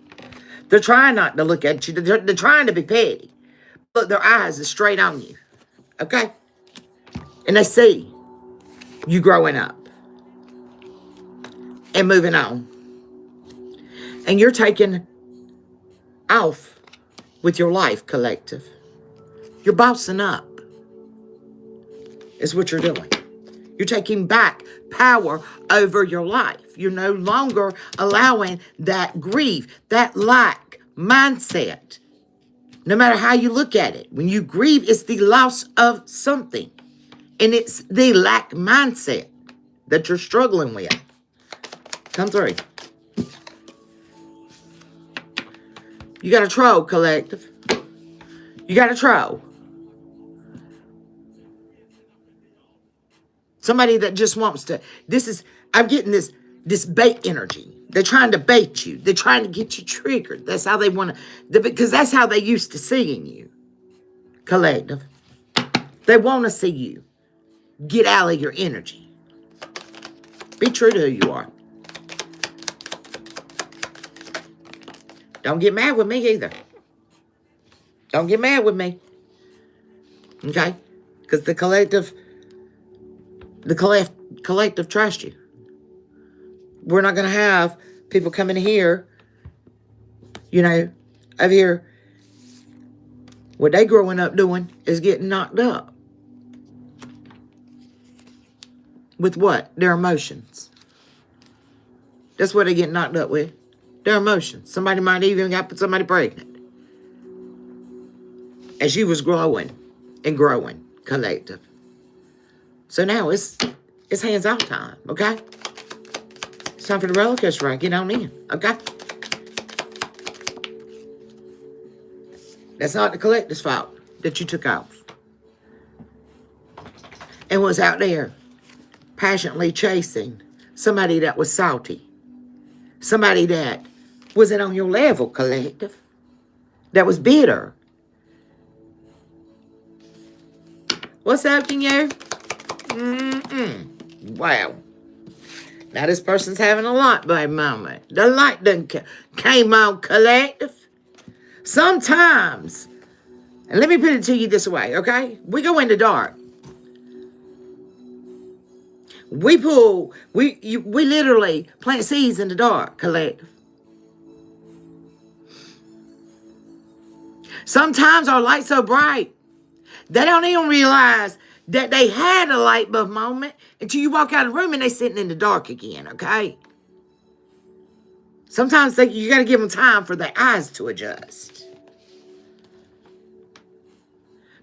They're trying not to look at you. They're trying to be petty. Look, their eyes are straight on you. Okay? And they see you growing up. And moving on. And you're taking off with your life, collective. You're bossing up. Is what you're doing. You're taking back power over your life. You're no longer allowing that grief, that lack mindset. No matter how you look at it. When you grieve, it's the loss of something. And it's the lack mindset that you're struggling with. Come through. You got a troll, collective. You got a troll. Somebody that just wants to, I'm getting this this bait energy. They're trying to bait you. They're trying to get you triggered. That's how they want to, because that's how they used to seeing you, collective. They want to see you get out of your energy. Be true to who you are. Don't get mad with me either. Don't get mad with me. Okay? Because the collective trust you. We're not going to have people coming here, you know, over here. What they growing up doing is getting knocked up. With what? Their emotions. That's what they get knocked up with. Their emotions. Somebody might even got somebody pregnant. As you was growing and growing, collective. So now it's hands-off time, okay? It's time for the roller coaster ride. Get on in, okay? That's not the collective's fault that you took off. And was out there passionately chasing somebody that was salty. Somebody that wasn't on your level, collective. That was bitter. What's up, you? Wow. Now this person's having a light bulb moment. The light done came on, collective. Sometimes, and let me put it to you this way, okay? We go in the dark. We literally plant seeds in the dark, collective. Sometimes our light's so bright, they don't even realize that they had a light bulb moment until you walk out of the room and they're sitting in the dark again, okay? Sometimes you got to give them time for their eyes to adjust.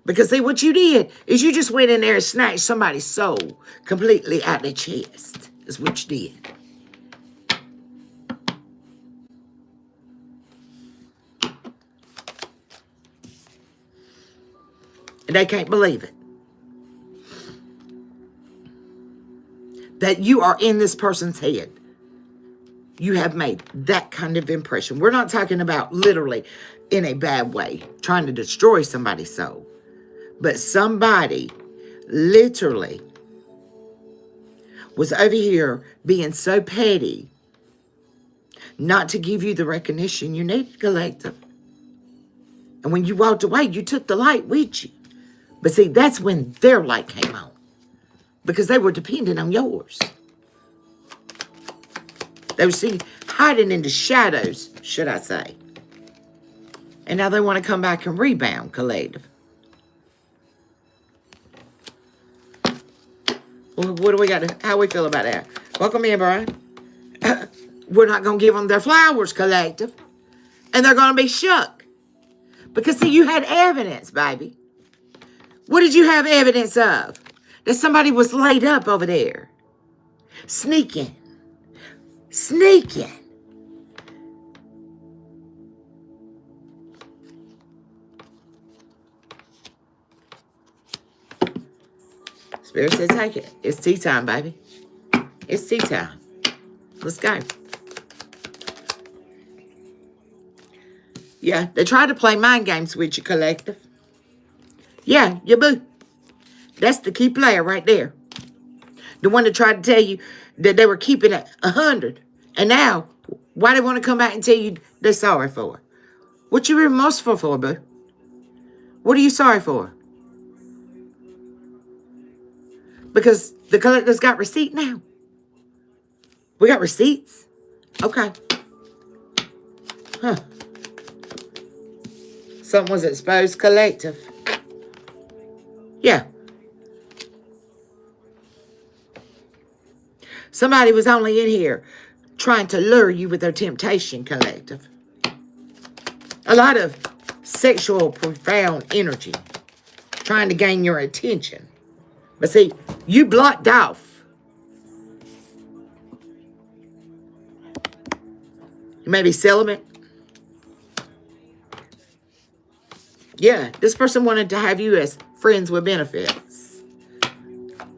Because see, what you did is you just went in there and snatched somebody's soul completely out their chest. Is what you did. And they can't believe it. That you are in this person's head. You have made that kind of impression. We're not talking about literally in a bad way, trying to destroy somebody's soul. But somebody literally was over here being so petty not to give you the recognition you need, collective. And when you walked away, you took the light with you. But see, that's when their light came on. Because they were dependent on yours. They were hiding in the shadows, should I say. And now they want to come back and rebound, collective. Well, what do we got? How we feel about that? Welcome in, Brian. We're not going to give them their flowers, collective. And they're going to be shook. Because, see, you had evidence, baby. What did you have evidence of? That somebody was laid up over there. Sneaking. Sneaking. Spirit said, take it. It's tea time, baby. It's tea time. Let's go. Yeah, they tried to play mind games with you, collective. Yeah, you boo. That's the key player right there. The one that tried to tell you that they were keeping it 100. And now, why they want to come back and tell you they're sorry for? What you remorseful for, boo? What are you sorry for? Because the collector's got receipt now. We got receipts. Okay. Huh. Something was exposed, collective. Yeah. Somebody was only in here trying to lure you with their temptation, collective. A lot of sexual, profound energy trying to gain your attention. But see, you blocked off. You may be celibate. Yeah, this person wanted to have you as friends with benefits.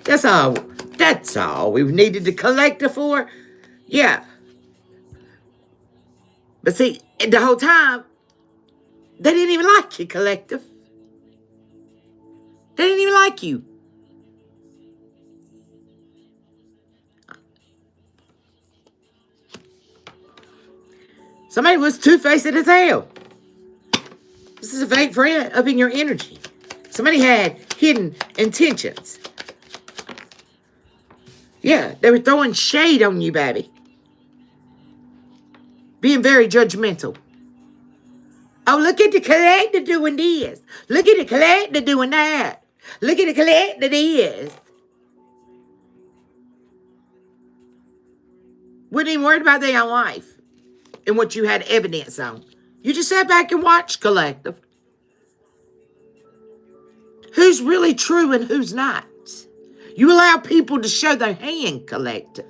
That's all. That's all we needed to collect it for. Yeah. But see, the whole time, they didn't even like you, collective. They didn't even like you. Somebody was two-faced as hell. This is a fake friend up in your energy. Somebody had hidden intentions. Yeah, they were throwing shade on you, baby. Being very judgmental. Oh, look at the collector doing this. Look at the collector doing that. Look at the collector this. Wasn't even worried about their own life and what you had evidence on. You just sat back and watched, collective. Who's really true and who's not? You allow people to show their hand, collective.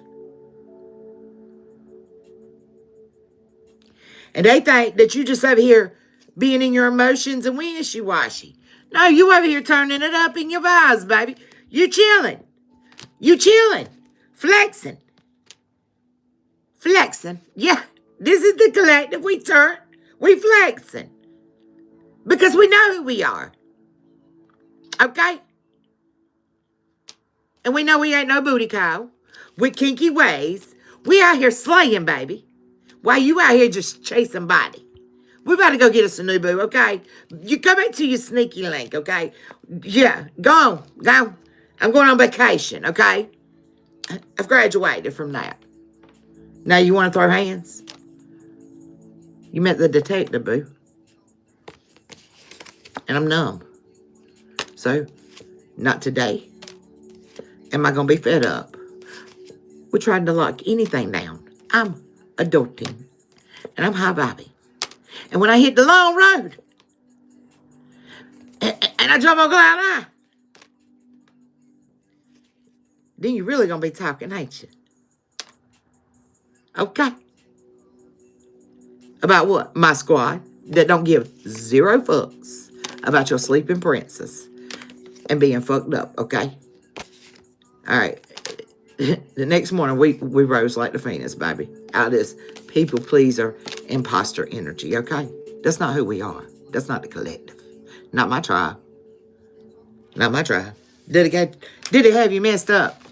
And they think that you just over here being in your emotions and wishy-washy. No, you over here turning it up in your vibes, baby. You chilling. You chilling. Flexing. Flexing. Yeah, this is the collective. We flexing. Because we know who we are. Okay? And we know we ain't no booty call with kinky ways. We out here slaying, baby. While you out here just chasing body. We about to go get us a new boo, okay? You go back to your sneaky link, okay? Yeah, go on. Go. I'm going on vacation, okay? I've graduated from that. Now you want to throw hands? You met the detective, boo. And I'm numb. So, not today. Am I going to be fed up? We're trying to lock anything down. I'm adulting. And I'm high-vibing. And when I hit the long road, and I jump on cloud nine, then you're really going to be talking, ain't you? Okay. About what? My squad that don't give zero fucks about your sleeping princess and being fucked up, okay? All right. The next morning, we rose like the phoenix, baby. Out of this people pleaser, imposter energy, okay? That's not who we are. That's not the collective. Not my tribe. Not my tribe. Did it have you messed up?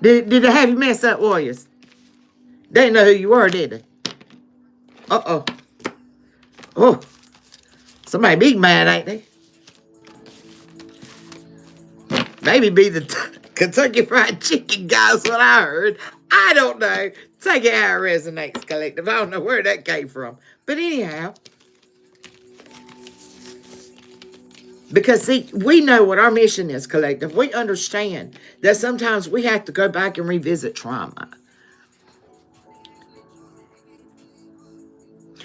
Did it have you messed up, warriors? They didn't know who you were, did they? Uh-oh. Oh. Somebody big mad, ain't they? Maybe be the Kentucky Fried Chicken guys, what I heard. I don't know. Take it how it resonates, collective. I don't know where that came from. But anyhow. Because, see, we know what our mission is, collective. We understand that sometimes we have to go back and revisit trauma.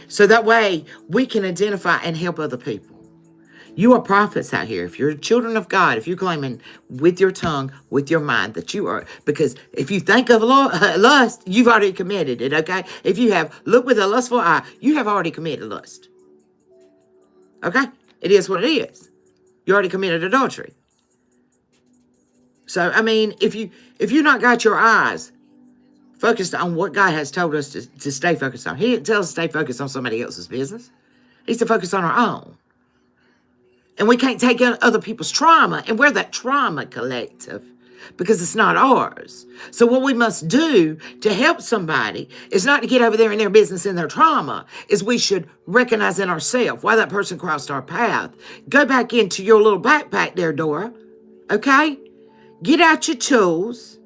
So that way, we can identify and help other people. You are prophets out here. If you're children of God, if you're claiming with your tongue, with your mind that you are, because if you think of lust, you've already committed it, okay? If you have looked with a lustful eye, you have already committed lust. Okay? It is what it is. You already committed adultery. So, I mean, if you not got your eyes focused on what God has told us to stay focused on. He didn't tell us to stay focused on somebody else's business. He's to focus on our own. And we can't take other people's trauma and wear that trauma, collective, because it's not ours. So what we must do to help somebody is not to get over there in their business and their trauma, is we should recognize in ourselves why that person crossed our path. Go back into your little backpack there, Dora. Okay? Get out your tools.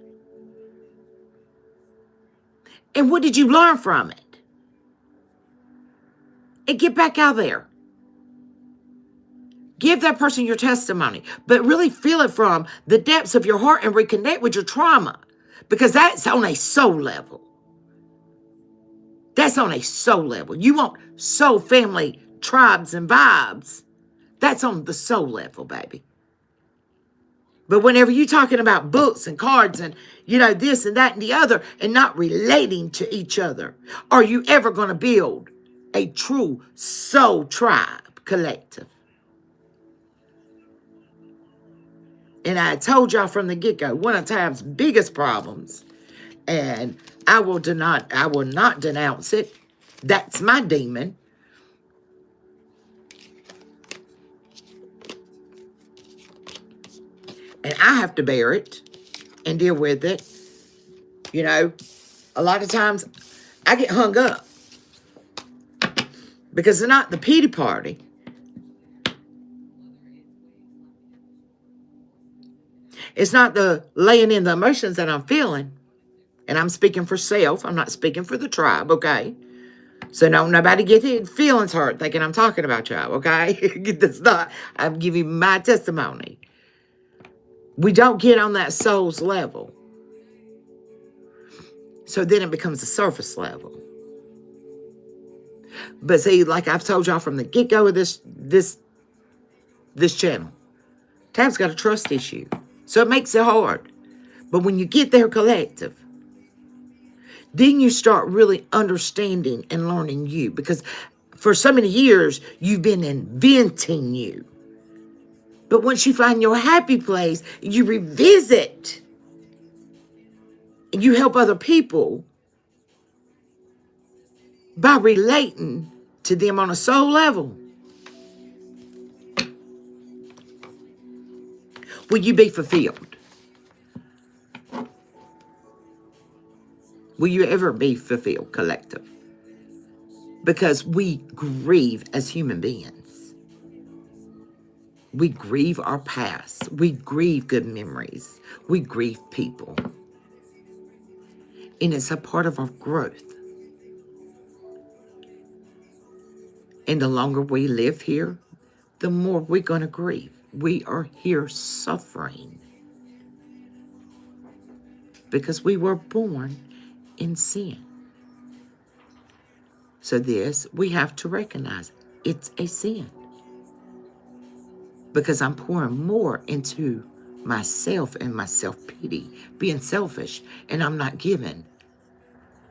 And what did you learn from it? And get back out there. Give that person your testimony, but really feel it from the depths of your heart and reconnect with your trauma, because that's on a soul level. That's on a soul level. You want soul, family, tribes, and vibes. That's on the soul level, baby. But whenever you're talking about books and cards and, this and that and the other and not relating to each other, are you ever going to build a true soul tribe collective? And I told y'all from the get-go, one of time's biggest problems And I will not denounce it. That's my demon. And I have to bear it and deal with it. You know, a lot of times I get hung up because it's not the pity party. It's not the laying in the emotions that I'm feeling. And I'm speaking for self. I'm not speaking for the tribe, okay? So don't nobody get their feelings hurt thinking I'm talking about tribe, okay? That's not. I'm giving my testimony. We don't get on that soul's level. So then it becomes a surface level. But see, like I've told y'all from the get-go of this channel, Tab's got a trust issue. So it makes it hard. But when you get there collective, then you start really understanding and learning you. Because for so many years, you've been inventing you. But once you find your happy place, you revisit. And you help other people by relating to them on a soul level. Will you be fulfilled? Will you ever be fulfilled, collective? Because we grieve as human beings. We grieve our past. We grieve good memories. We grieve people. And it's a part of our growth. And the longer we live here, the more we're going to grieve. We are here suffering. Because we were born in sin. So this, we have to recognize it's a sin. Because I'm pouring more into myself and my self-pity, being selfish, and I'm not giving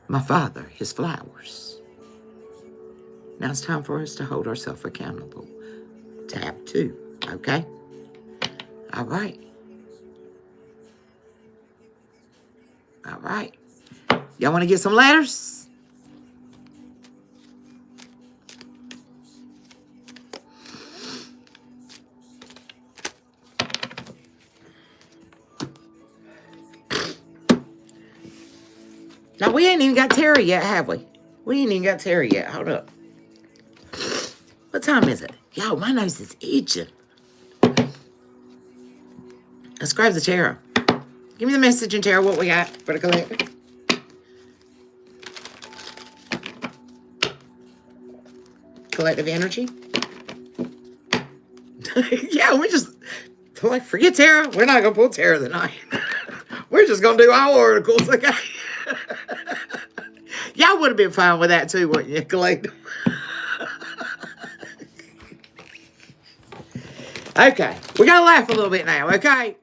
my Father his flowers. Now it's time for us to hold ourselves accountable. Tab 2, okay? All right. All right. Y'all want to get some letters? Now, we ain't even got Terry yet, have we? We ain't even got Terry yet. Hold up. What time is it? Yo, my nose is itching. Let's grab the tarot. Give me the message and tarot what we got for the collective. Collective energy. Yeah, we just, like, forget tarot. We're not going to pull tarot tonight. We're just going to do all oracles, okay? Y'all would have been fine with that too, wouldn't you, collective? Okay, we got to laugh a little bit now, okay?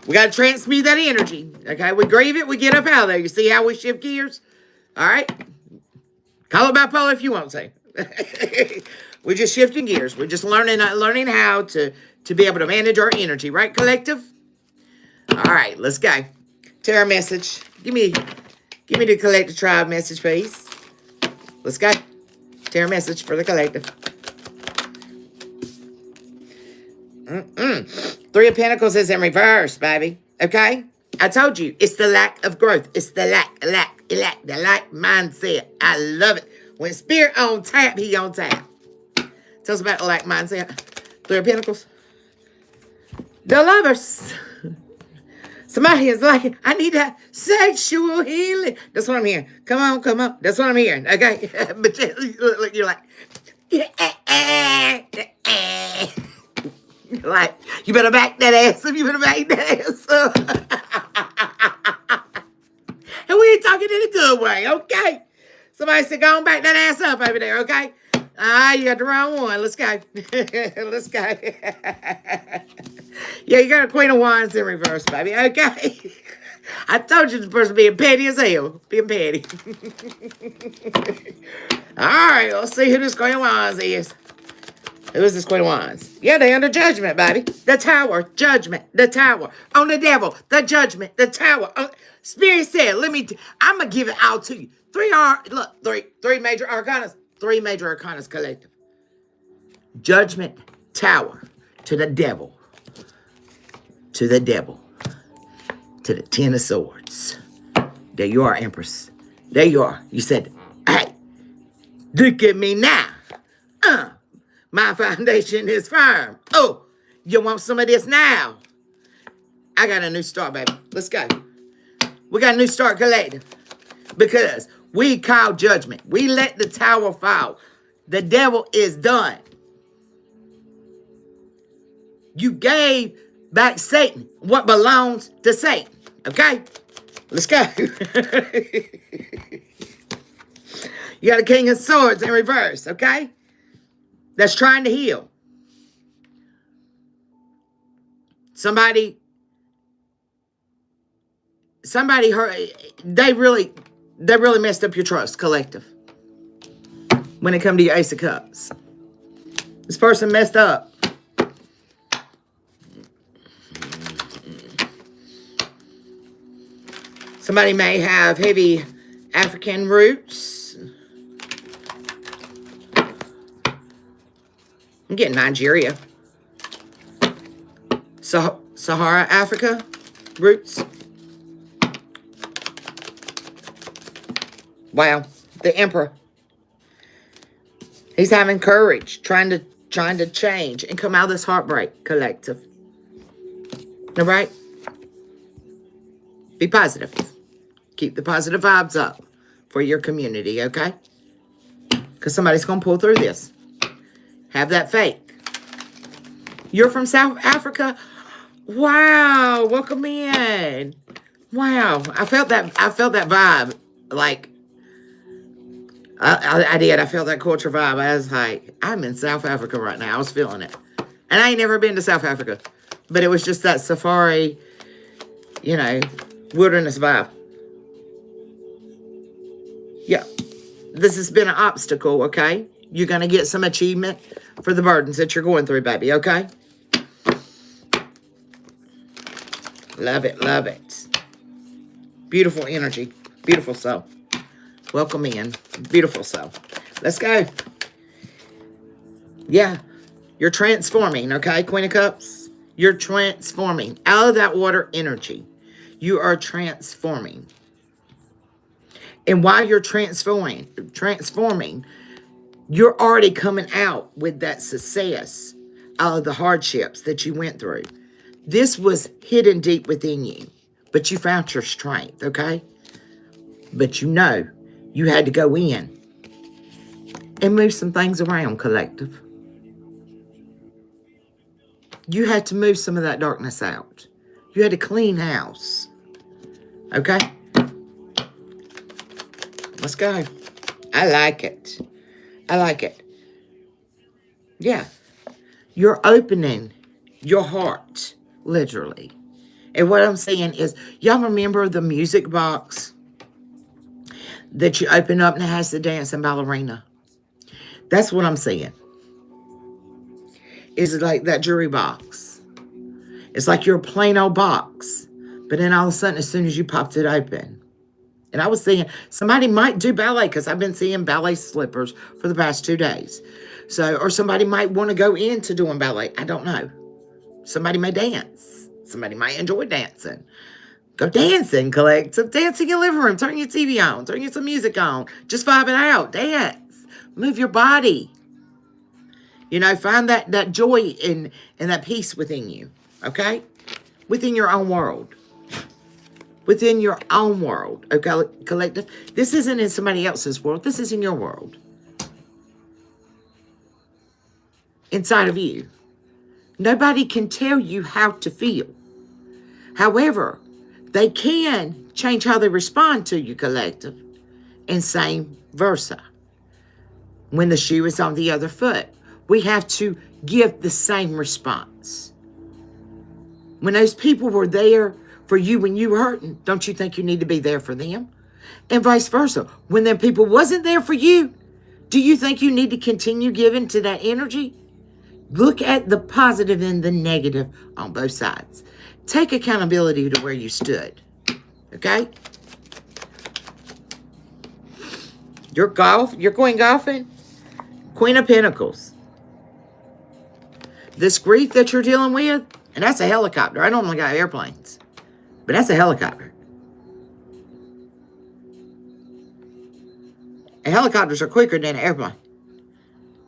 We got to transmute that energy, okay? We grieve it, we get up out of there. You see how we shift gears? All right? Call it bipolar if you want to. We're just shifting gears. We're just learning how to be able to manage our energy, right, collective? All right, let's go. Tarot message. Give me the collective tribe message, please. Let's go. Tarot message for the collective. Three of Pentacles is in reverse, baby. Okay? I told you, it's the lack of growth. It's the lack mindset. I love it. When Spirit on tap, he on tap. Tell us about the lack mindset. Three of Pentacles. The Lovers. Somebody is like, I need that sexual healing. That's what I'm hearing. Come on. That's what I'm hearing. Okay? But you're like, like, you better back that ass up. You better back that ass up. And we ain't talking in a good way, okay? Somebody said, go on back that ass up over there, okay? You got the wrong one. Let's go. Let's go. Yeah, you got a Queen of Wands in reverse, baby, okay? I told you the person being petty as hell. Being petty. All right, let's see who this Queen of Wands is. Who is this Queen of Wands? Yeah, they under judgment, baby. The Tower, judgment, the Tower. On the devil, the judgment, the Tower. Spirit said, I'm going to give it out to you. Three major arcanas. Three major arcanas collective. Judgment, Tower, to the devil. To the devil. To the Ten of Swords. There you are, Empress. There you are. You said, hey, look at me now. My foundation is firm. Oh, you want some of this now? I got a new start, baby. Let's go. We got a new start collective. Because we call judgment. We let the Tower fall. The devil is done. You gave back Satan what belongs to Satan. Okay? Let's go. You got a King of Swords in reverse. Okay? That's trying to heal. Somebody hurt. They really messed up your trust, collective. When it comes to your Ace of Cups. This person messed up. Somebody may have heavy African roots. I'm getting Nigeria. Sahara, Africa roots. Wow, the Emperor. He's having courage, trying to change and come out of this heartbreak, collective. All right? Be positive. Keep the positive vibes up for your community, okay? Because somebody's going to pull through this. Have that faith. You're from South Africa? Wow, welcome in. Wow, I felt that vibe. Like, I did. I felt that culture vibe. I was like, I'm in South Africa right now. I was feeling it. And I ain't never been to South Africa. But it was just that safari, wilderness vibe. Yeah. This has been an obstacle, okay? You're going to get some achievement for the burdens that you're going through, baby, okay? Love it, love it. Beautiful energy. Beautiful soul. Welcome in. Beautiful soul. Let's go. Yeah. You're transforming, okay, Queen of Cups? You're transforming. Out of that water energy, you are transforming. And while you're transforming, you're already coming out with that success out of the hardships that you went through. This was hidden deep within you, but you found your strength, okay? But you had to go in and move some things around, collective. You had to move some of that darkness out. You had to clean house, okay? Let's go. I like it. I like it. Yeah. You're opening your heart, literally. And what I'm saying is, y'all remember the music box that you open up and it has the dancing ballerina? That's what I'm saying. It's like that jewelry box. It's like you're a plain old box. But then all of a sudden, as soon as you popped it open, and I was thinking, somebody might do ballet because I've been seeing ballet slippers for the past 2 days. So, or somebody might want to go into doing ballet. I don't know. Somebody may dance. Somebody might enjoy dancing. Go dancing, collective. Dance in your living room. Turn your TV on. Turn your some music on. Just vibe it out. Dance. Move your body. Find that joy and that peace within you. Okay? Within your own world. Within your own world, okay, collective? This isn't in somebody else's world. This is in your world. Inside of you. Nobody can tell you how to feel. However, they can change how they respond to you, collective. And same versa. When the shoe is on the other foot, we have to give the same response. When those people were there for you when you were hurting, don't you think you need to be there for them? And vice versa. When them people wasn't there for you, do you think you need to continue giving to that energy? Look at the positive and the negative on both sides. Take accountability to where you stood. Okay? You're going golfing? Queen of Pentacles. This grief that you're dealing with, and that's a helicopter. I normally got airplanes, but that's a helicopter. And helicopters are quicker than an airplane.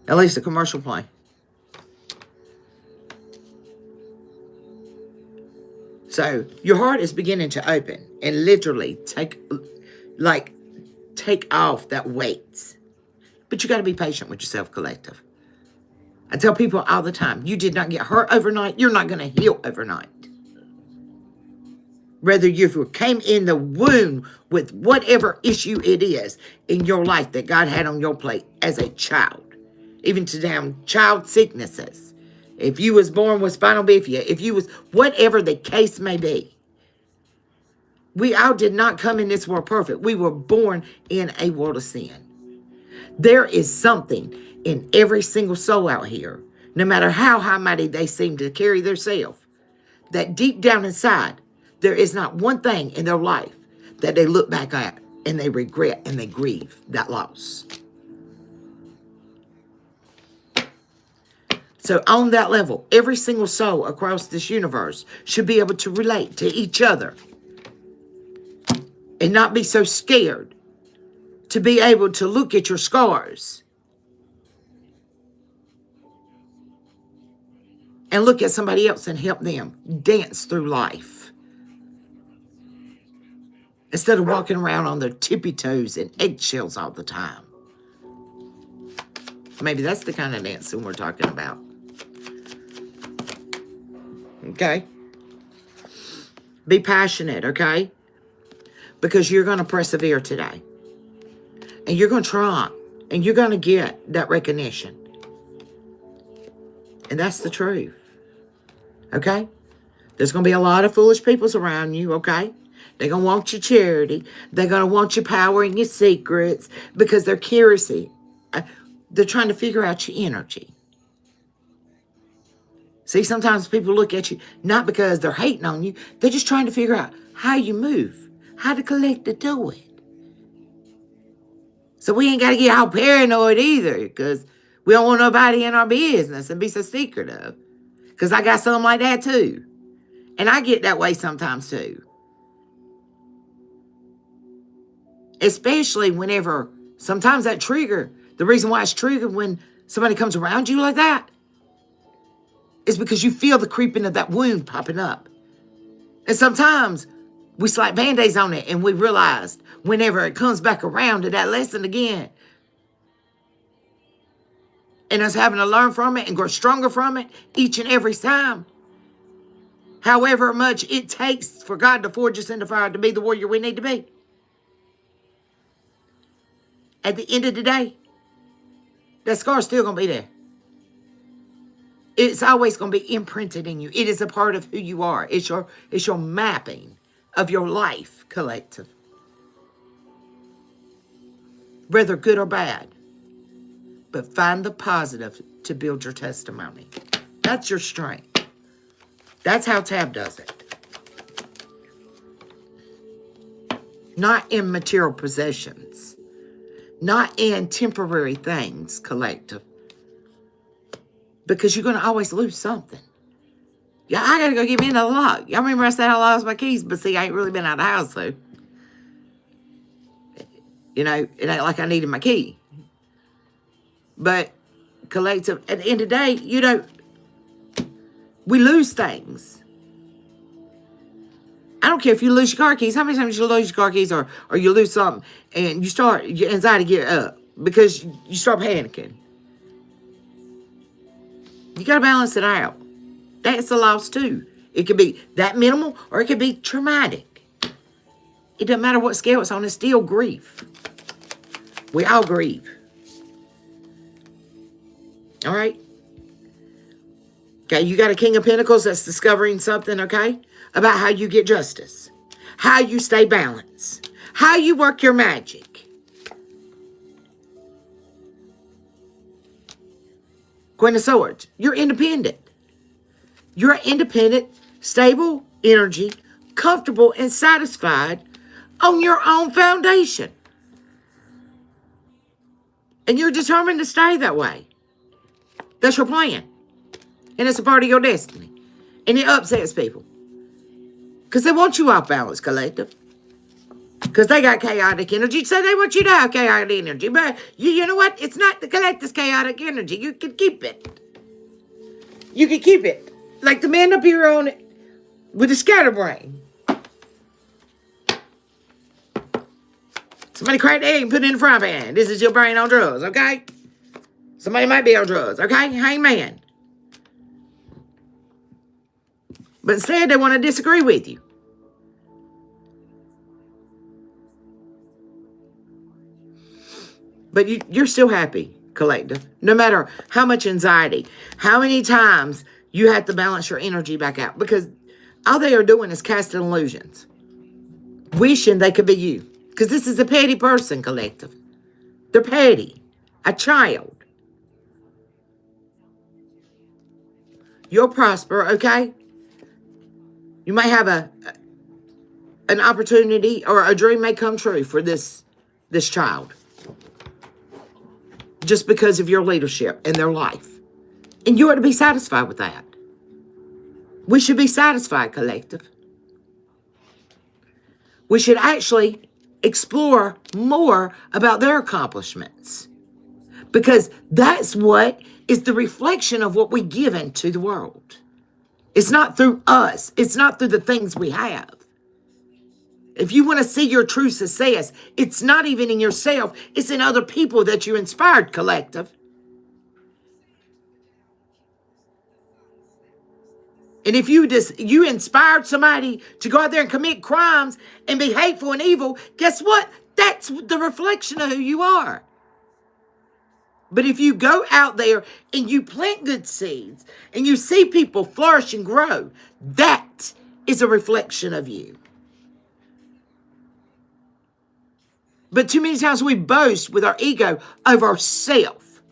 At least a commercial plane. So your heart is beginning to open and literally take off that weight. But you got to be patient with yourself, collective. I tell people all the time, you did not get hurt overnight. You're not going to heal overnight. Whether you came in the womb with whatever issue it is in your life that God had on your plate as a child, even to down child sicknesses. If you was born with spinal bifida, if you was, whatever the case may be. We all did not come in this world perfect. We were born in a world of sin. There is something in every single soul out here, no matter how high mighty they seem to carry themselves, that deep down inside, there is not one thing in their life that they look back at and they regret and they grieve that loss. So on that level, every single soul across this universe should be able to relate to each other and not be so scared to be able to look at your scars and look at somebody else and help them dance through life. Instead of walking around on their tippy toes and eggshells all the time. Maybe that's the kind of dancing we're talking about. Okay? Be passionate, okay? Because you're going to persevere today. And you're going to triumph. And you're going to get that recognition. And that's the truth. Okay? There's going to be a lot of foolish people around you, okay? They're going to want your charity. They're going to want your power and your secrets because they're curious. They're trying to figure out your energy. See, sometimes people look at you not because they're hating on you. They're just trying to figure out how you move, how to collect to do it. So we ain't got to get all paranoid either because we don't want nobody in our business and be so secretive. Because I got something like that too. And I get that way sometimes too. Especially whenever, sometimes that trigger, the reason why it's triggered when somebody comes around you like that is because you feel the creeping of that wound popping up. And sometimes we slap Band-Aids on it and we realize whenever it comes back around to that lesson again, and us having to learn from it and grow stronger from it each and every time. However much it takes for God to forge us into fire to be the warrior we need to be. At the end of the day, that scar's still going to be there. It's always going to be imprinted in you. It is a part of who you are. It's your mapping of your life, collective. Whether good or bad. But find the positive to build your testimony. That's your strength. That's how Tab does it. Not in material possessions. Not in temporary things, collective. Because you're going to always lose something. Yeah, I got to go get me another lock. Y'all remember I said I lost my keys, but see, I ain't really been out of the house, so. You know, it ain't like I needed my key. But, collective, at the end of the day, you know, we lose things. I don't care if you lose your car keys. How many times you lose your car keys or you lose something and your anxiety get up because you start panicking. You got to balance it out. That's a loss too. It could be that minimal or it could be traumatic. It doesn't matter what scale it's on. It's still grief. We all grieve. All right? Okay, you got a King of Pentacles that's discovering something, okay? About how you get justice. How you stay balanced. How you work your magic. Queen of Swords. You're independent. You're independent, stable energy, comfortable and satisfied on your own foundation. And you're determined to stay that way. That's your plan. And it's a part of your destiny. And it upsets people. Because they want you off balance, collective. Because they got chaotic energy, so they want you to have chaotic energy. But you know what? It's not the collective's chaotic energy. You can keep it. You can keep it. Like the man up here on it with the scatterbrain. Somebody crack the egg and put it in the frying pan. This is your brain on drugs, okay? Somebody might be on drugs, okay? Hangman. But instead, they want to disagree with you. But you're still happy, collective. No matter how much anxiety, how many times you have to balance your energy back out. Because all they are doing is casting illusions. Wishing they could be you. Because this is a petty person, collective. They're petty. A child. You'll prosper, okay? You may have an opportunity or a dream may come true for this child. Just because of your leadership in their life. And you ought to be satisfied with that. We should be satisfied, collective. We should actually explore more about their accomplishments. Because that's what is the reflection of what we give into the world. It's not through us. It's not through the things we have. If you want to see your true success, it's not even in yourself. It's in other people that you inspired, collective. And if you inspired somebody to go out there and commit crimes and be hateful and evil, guess what? That's the reflection of who you are. But if you go out there and you plant good seeds and you see people flourish and grow, that is a reflection of you. But too many times we boast with our ego over ourselves.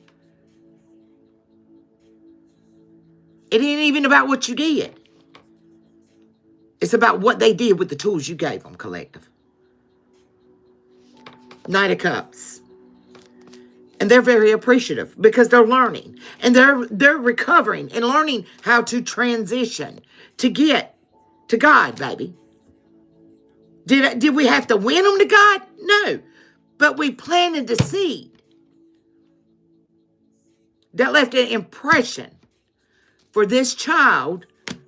It ain't even about what you did. It's about what they did with the tools you gave them, collective. Knight of Cups. And they're very appreciative because they're learning. And they're recovering and learning how to transition to get to God, baby. Did we have to win them to God? No. But we planted the seed that left an impression for this child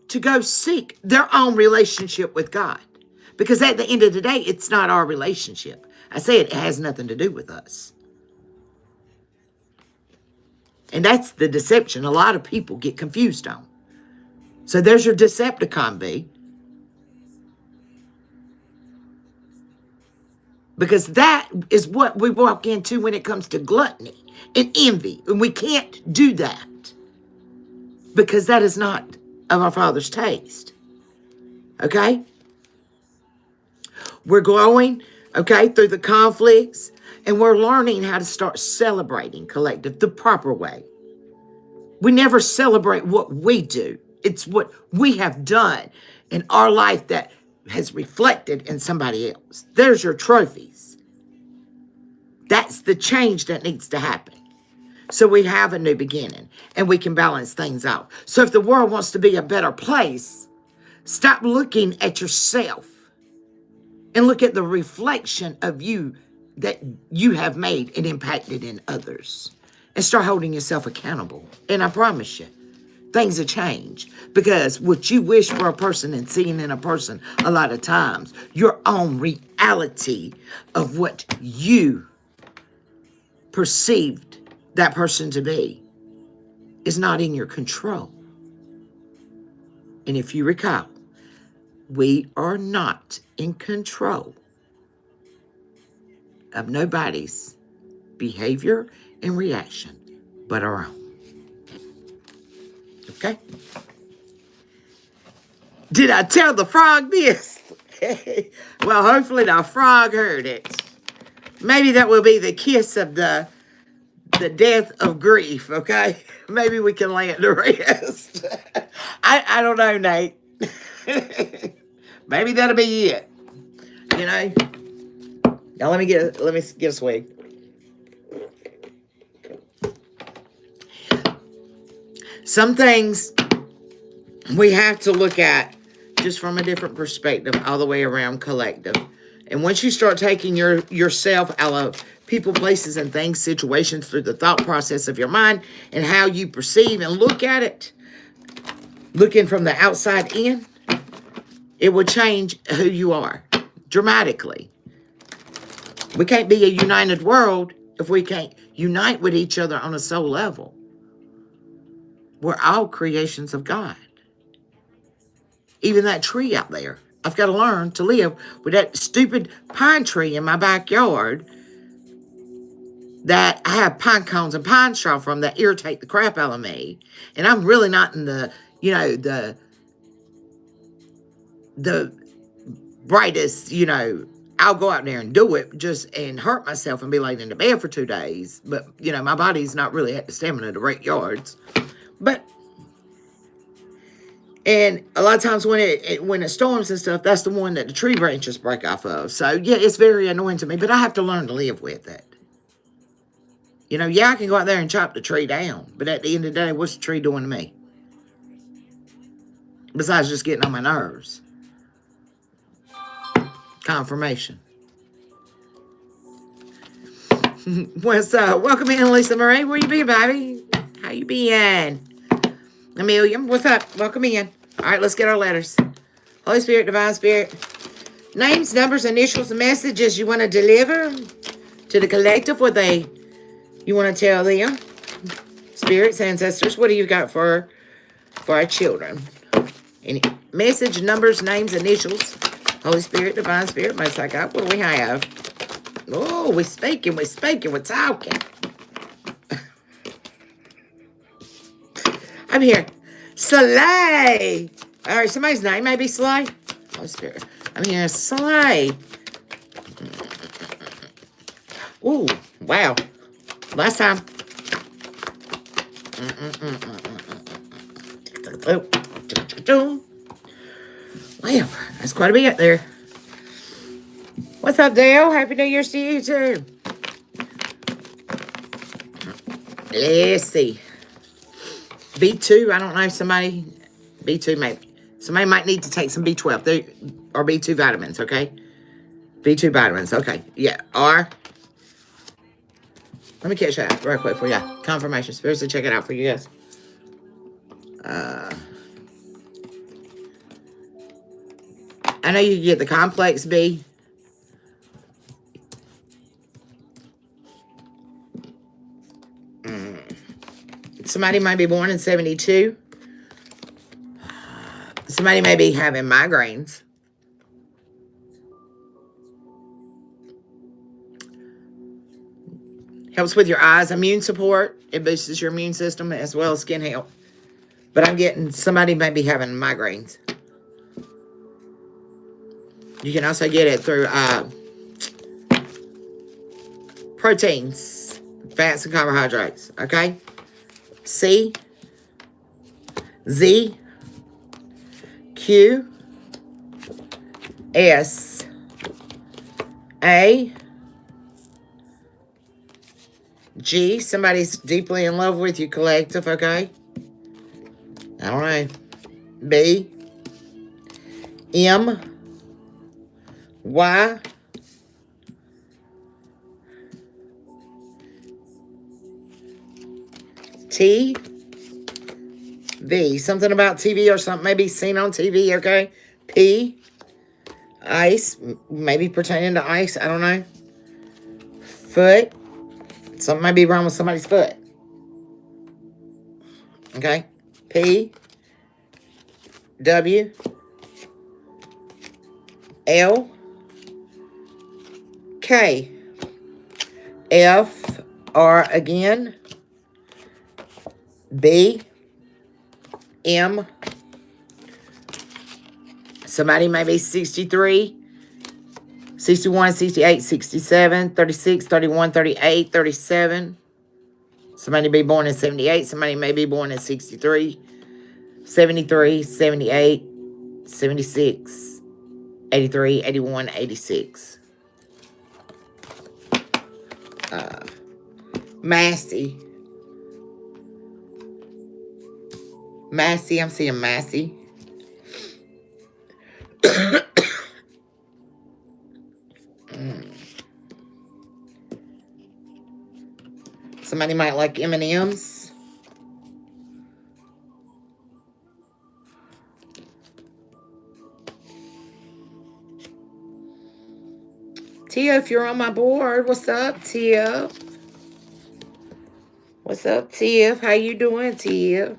to go seek their own relationship with God. Because at the end of the day, it's not our relationship. I said it has nothing to do with us. And that's the deception a lot of people get confused on. So there's your Decepticon bee. Because that is what we walk into when it comes to gluttony and envy. And we can't do that. Because that is not of our Father's taste. Okay? We're growing, okay, through the conflicts. And we're learning how to start celebrating, collective, the proper way. We never celebrate what we do. It's what we have done in our life that has reflected in somebody else. There's your trophies. That's the change that needs to happen. So we have a new beginning and we can balance things out. So if the world wants to be a better place, stop looking at yourself and look at the reflection of you that you have made and impacted in others. And start holding yourself accountable. And I promise you, things will change. Because what you wish for a person and seeing in a person a lot of times, your own reality of what you perceived that person to be is not in your control. And if you recall, we are not in control of nobody's behavior and reaction but our own. Okay? Did I tell the frog this? Well, hopefully the frog heard it. Maybe that will be the kiss of the the death of grief, okay? Maybe we can land the rest. I don't know, Nate. Maybe that'll be it. You know? Now let me get a swig. Some things we have to look at just from a different perspective, all the way around collective. And once you start taking yourself out of people, places, and things, situations, through the thought process of your mind and how you perceive and look at it, looking from the outside in, it will change who you are dramatically. We can't be a united world if we can't unite with each other on a soul level. We're all creations of God. Even that tree out there. I've got to learn to live with that stupid pine tree in my backyard that I have pine cones and pine straw from that irritate the crap out of me. And I'm really not in the, the brightest, I'll go out there and do it and hurt myself and be laid into bed for 2 days. But, my body's not really at the stamina to rake yards. And a lot of times when it storms and stuff, that's the one that the tree branches break off of. So, yeah, it's very annoying to me, but I have to learn to live with it. Yeah, I can go out there and chop the tree down, but at the end of the day, what's the tree doing to me? Besides just getting on my nerves. Confirmation. What's up? Welcome in, Lisa Marie. Where you been, baby? How you been? Amelia, what's up? Welcome in. All right, let's get our letters. Holy Spirit, Divine Spirit. Names, numbers, initials, and messages you want to deliver to the collective. What you want to tell them. Spirits, ancestors, what do you got for our children? Any message, numbers, names, initials. Holy Spirit, Divine Spirit, Most High God. What do we have? Oh, we're speaking, we're talking. I'm here. Slay. All right, somebody's name may be Slay. Holy Spirit. I'm here. Slay. Ooh, wow. Last time. Wow, that's quite a bit there. What's up, Dale? Happy New Year's to you, too. Let's see. B2, I don't know if somebody... B2 maybe. Somebody might need to take some B12. There are B2 vitamins, okay? B2 vitamins, okay. Yeah, R. Let me catch that real quick for you. Confirmation. Spiritually check it out for you guys. I know you can get the complex B. Somebody might be born in 72. Somebody may be having migraines. Helps with your eyes, immune support. It boosts your immune system as well as skin health. But I'm getting somebody may be having migraines. You can also get it through proteins, fats, and carbohydrates. Okay? C, Z, Q, S, A, G. Somebody's deeply in love with you, collective, okay? I don't know. B, M, Y, T, V. Something about TV or something maybe seen on TV, okay? P, ice, maybe pertaining to ice, I don't know. Foot, something might be wrong with somebody's foot. Okay? P, W, L, K, F, R again, B, M. Somebody may be 63, 61, 68, 67, 36, 31, 38, 37. Somebody may be born in 78. Somebody may be born in 63, 73, 78, 76, 83, 81, 86. Massey. Massey, I'm seeing Massey. Somebody might like M&M's. Tia, if you're on my board, what's up, Tia? What's up, Tiff? How you doing, Tiff?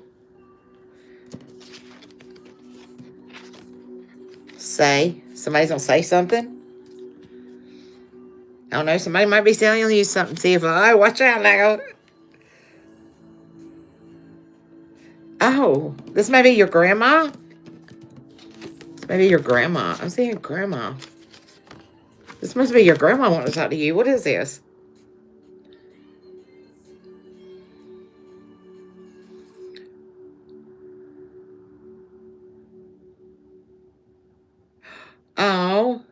Say. Somebody's gonna say something? I don't know. Somebody might be telling you something, Tiff. Oh, watch out now. Oh, this may be your grandma? This may be your grandma. I'm seeing grandma. This must be your grandma wanting to talk to you. What is this? Oh.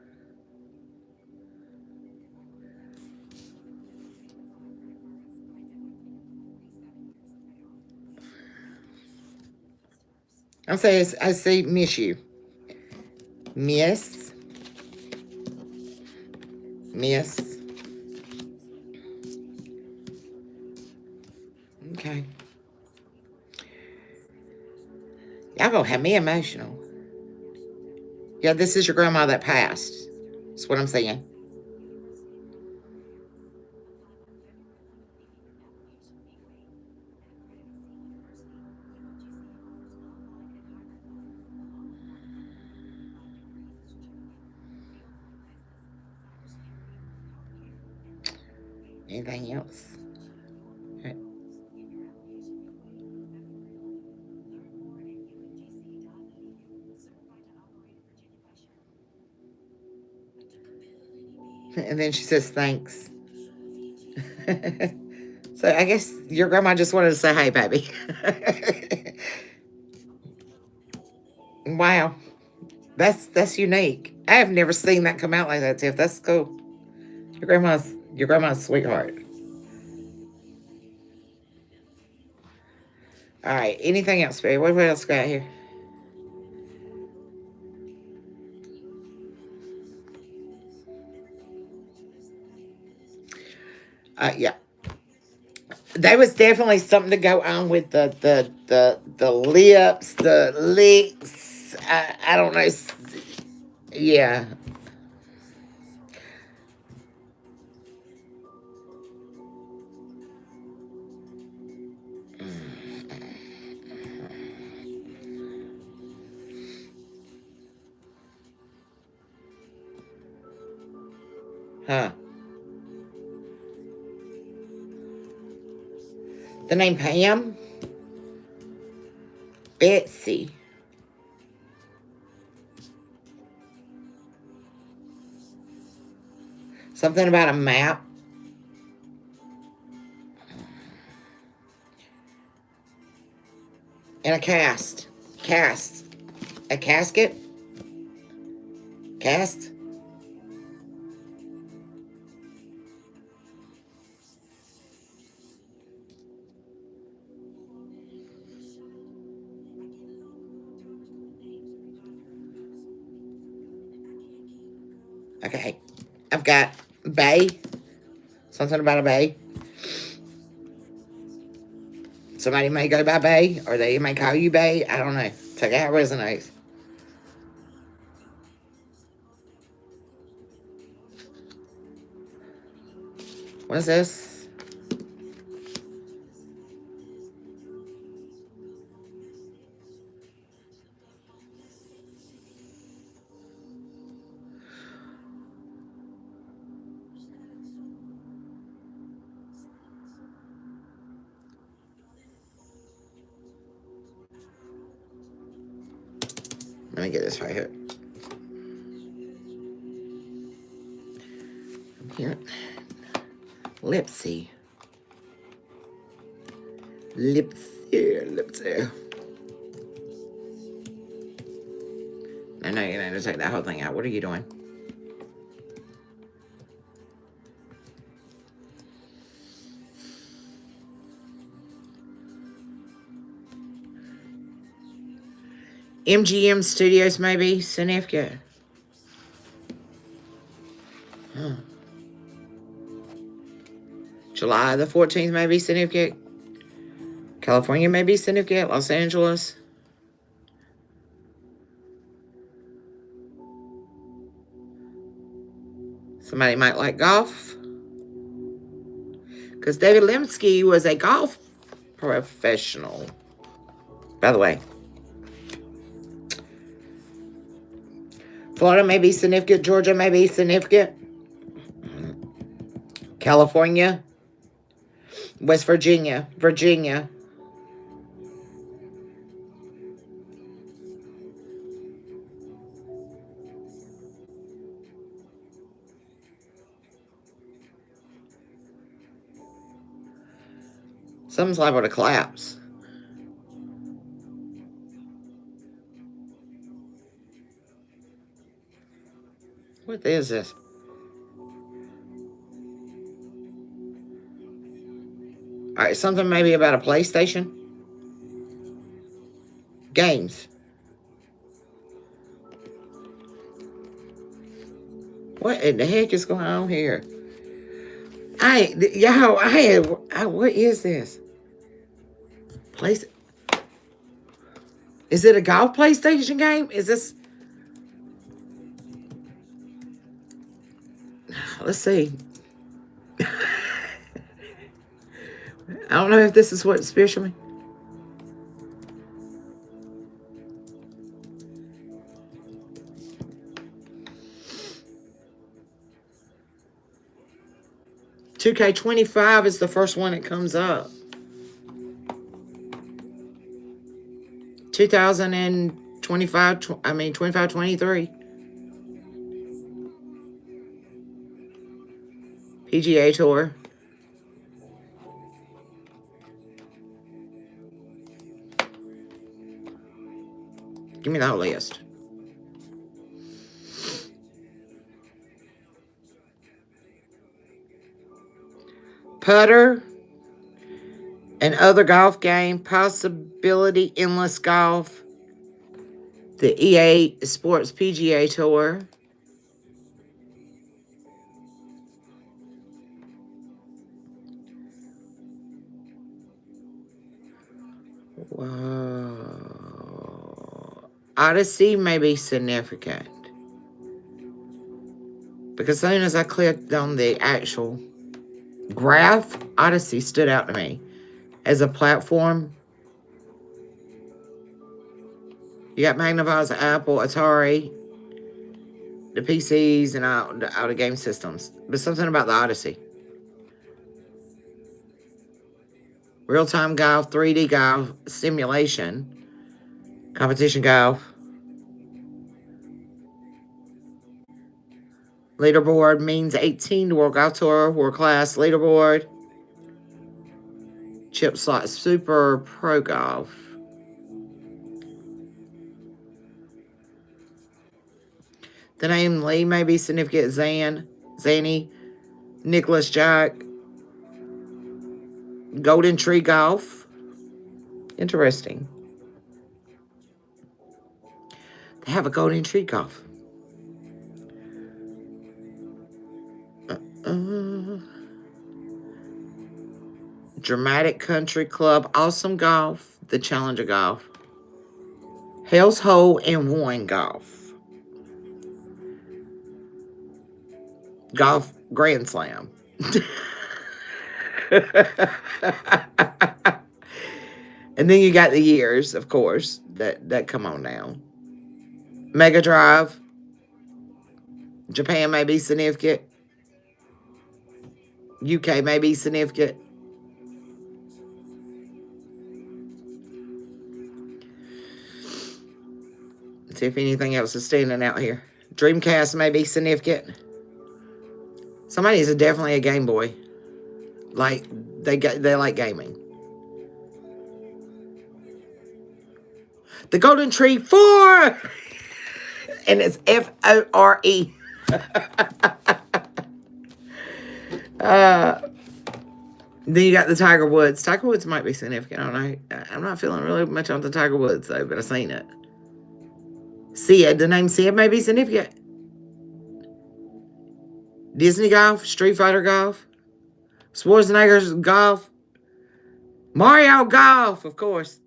I'm saying, I say miss you. Miss. Miss. Okay. Y'all gonna have me emotional. Yeah, this is your grandma that passed. That's what I'm saying. Anything else? Okay. And then she says, thanks. So I guess your grandma just wanted to say, hey, baby. Wow. That's unique. I have never seen that come out like that, Tiff. That's cool. Your grandma's a sweetheart. All right. Anything else, baby? What else got here? Yeah. There was definitely something to go on with the lips, the licks. I don't know. Yeah. Huh. The name Pam? Betsy. Something about a map. And a cast. Cast. A casket? Cast? Okay. I've got bay. Something about a bay. Somebody may go by bay, or they may call you bay. I don't know. Take it how it resonates. What is this? Let me get this right here. Here. Lipsy. Lips here, lips there. No, you need to take that whole thing out. What are you doing? MGM Studios, maybe significant. Huh. July the 14th, maybe significant. California, maybe significant. Los Angeles. Somebody might like golf. Because David Lemsky was a golf professional. By the way. Florida may be significant. Georgia may be significant. California. West Virginia. Virginia. Something's liable to collapse. What is this? All right, something maybe about a PlayStation. Games. What in the heck is going on here? What is this? Is it a golf PlayStation game? Is this? Let's see. I don't know if this is what spiritual means. $2K25 is the first one that comes up. 25-23. PGA Tour. Give me the whole list. Putter and other golf game. Possibility Endless Golf. The EA Sports PGA Tour. Whoa. Odyssey may be significant. Because as soon as I clicked on the actual graph, Odyssey stood out to me as a platform. You got Magnavox, Apple, Atari, the PCs, and all the game systems. But something about the Odyssey. Real-time golf, 3D golf, simulation, competition golf. Leaderboard means 18 World Golf Tour, World Class Leaderboard. Chip Slot Super Pro Golf. The name Lee may be significant. Zanny, Nicholas Jack. Golden Tree Golf. Interesting. They have a Golden Tree Golf. Dramatic Country Club. Awesome Golf. The Challenger Golf. Hell's Hole and One Golf. Golf Grand Slam. And then you got the years, of course, that come on now. Mega Drive. Japan may be significant. UK may be significant. Let's see if anything else is standing out here. Dreamcast may be significant. Somebody's definitely a Game Boy. Like, they like gaming. The golden tree 4. And it's F-O-R-E. Then you got the Tiger Woods. Tiger Woods might be significant. I don't know. I'm not feeling really much on the Tiger Woods, though, but I've seen it. Sid. The name Sid may be significant. Disney golf. Street Fighter golf. Schwarzenegger's golf. Mario golf, of course.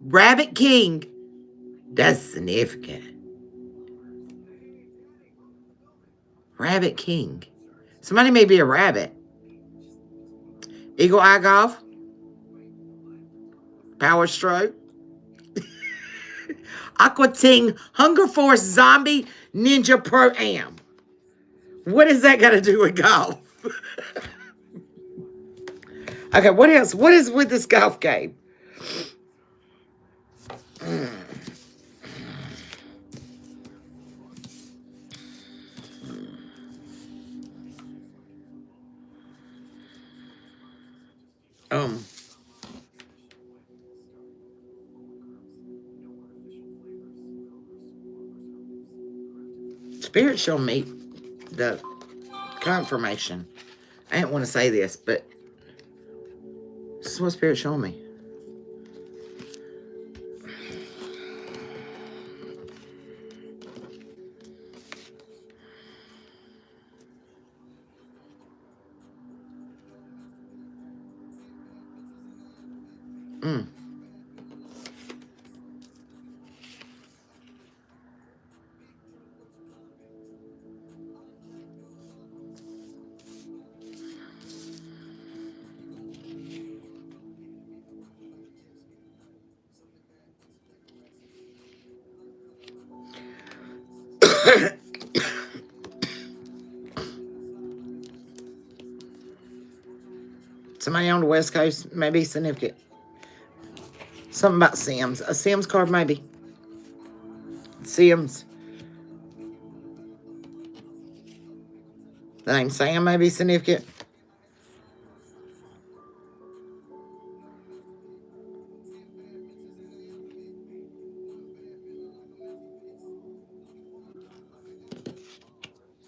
Rabbit King. That's significant. Rabbit King. Somebody may be a rabbit. Eagle Eye Golf. Power Stroke. Aqua Ting Hunger Force Zombie Ninja Pro Am. What is that got to do with golf? Okay, what else? What is with this golf game? Spirit showed me the confirmation. I didn't want to say this, but this is what Spirit showed me. Somebody on the West Coast may be significant. Something about Sims. A Sims card, maybe. Sims. The name Sam may be significant.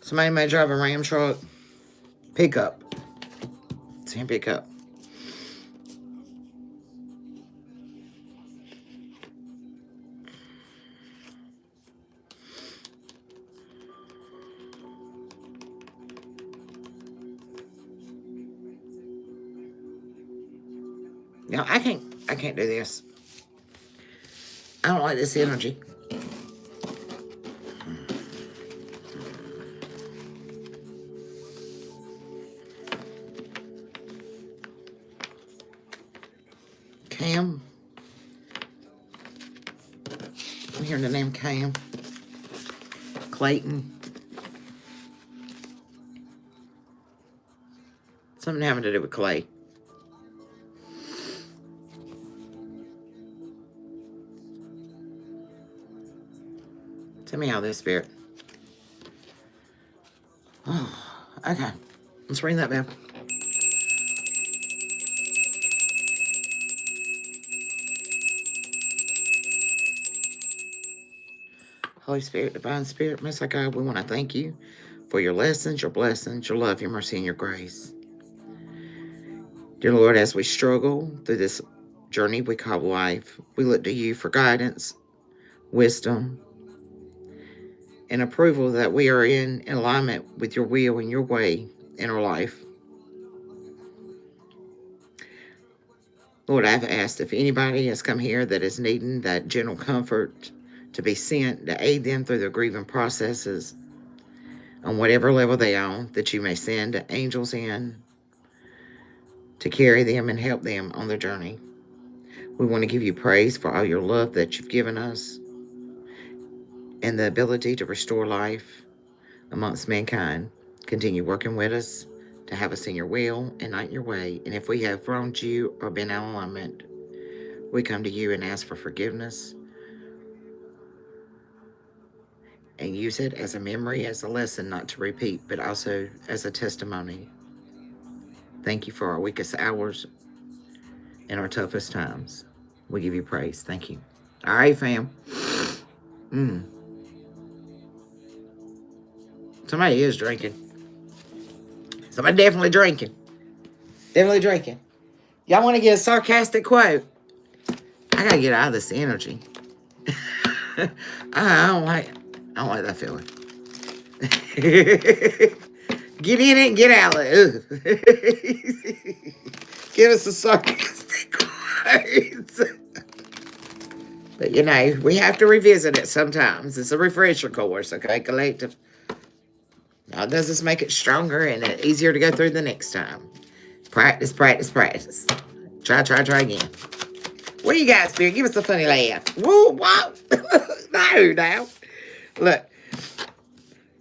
Somebody may drive a Ram truck. Pickup. Sam pickup. No, I can't do this. I don't like this energy. Cam. I'm hearing the name Cam. Clayton. Something having to do with Clay. Tell me how this, Spirit. Oh, okay. Let's ring that bell. Holy Spirit, Divine Spirit, Most High God, we want to thank you for your lessons, your blessings, your love, your mercy, and your grace. Dear Lord, as we struggle through this journey we call life, we look to you for guidance, wisdom, and approval that we are in alignment with your will and your way in our life. Lord, I've asked if anybody has come here that is needing that gentle comfort to be sent to aid them through their grieving processes on whatever level they are on, that you may send angels in to carry them and help them on their journey. We want to give you praise for all your love that you've given us and the ability to restore life amongst mankind. Continue working with us to have us in your will and not your way. And if we have wronged you or been out of alignment, we come to you and ask for forgiveness and use it as a memory, as a lesson not to repeat, but also as a testimony. Thank you for our weakest hours and our toughest times. We give you praise. Thank you. All right, fam. Somebody is drinking. Somebody definitely drinking. Definitely drinking. Y'all want to get a sarcastic quote? I gotta get out of this energy. I don't like that feeling. Get in it and get out of it. Give us a sarcastic quote. But we have to revisit it sometimes. It's a refresher course, okay, collective. Now, does this make it stronger and easier to go through the next time? Practice, practice, practice. Try again. What do you got, Spirit? Give us a funny laugh. Whoa, whoa. No, now. Look.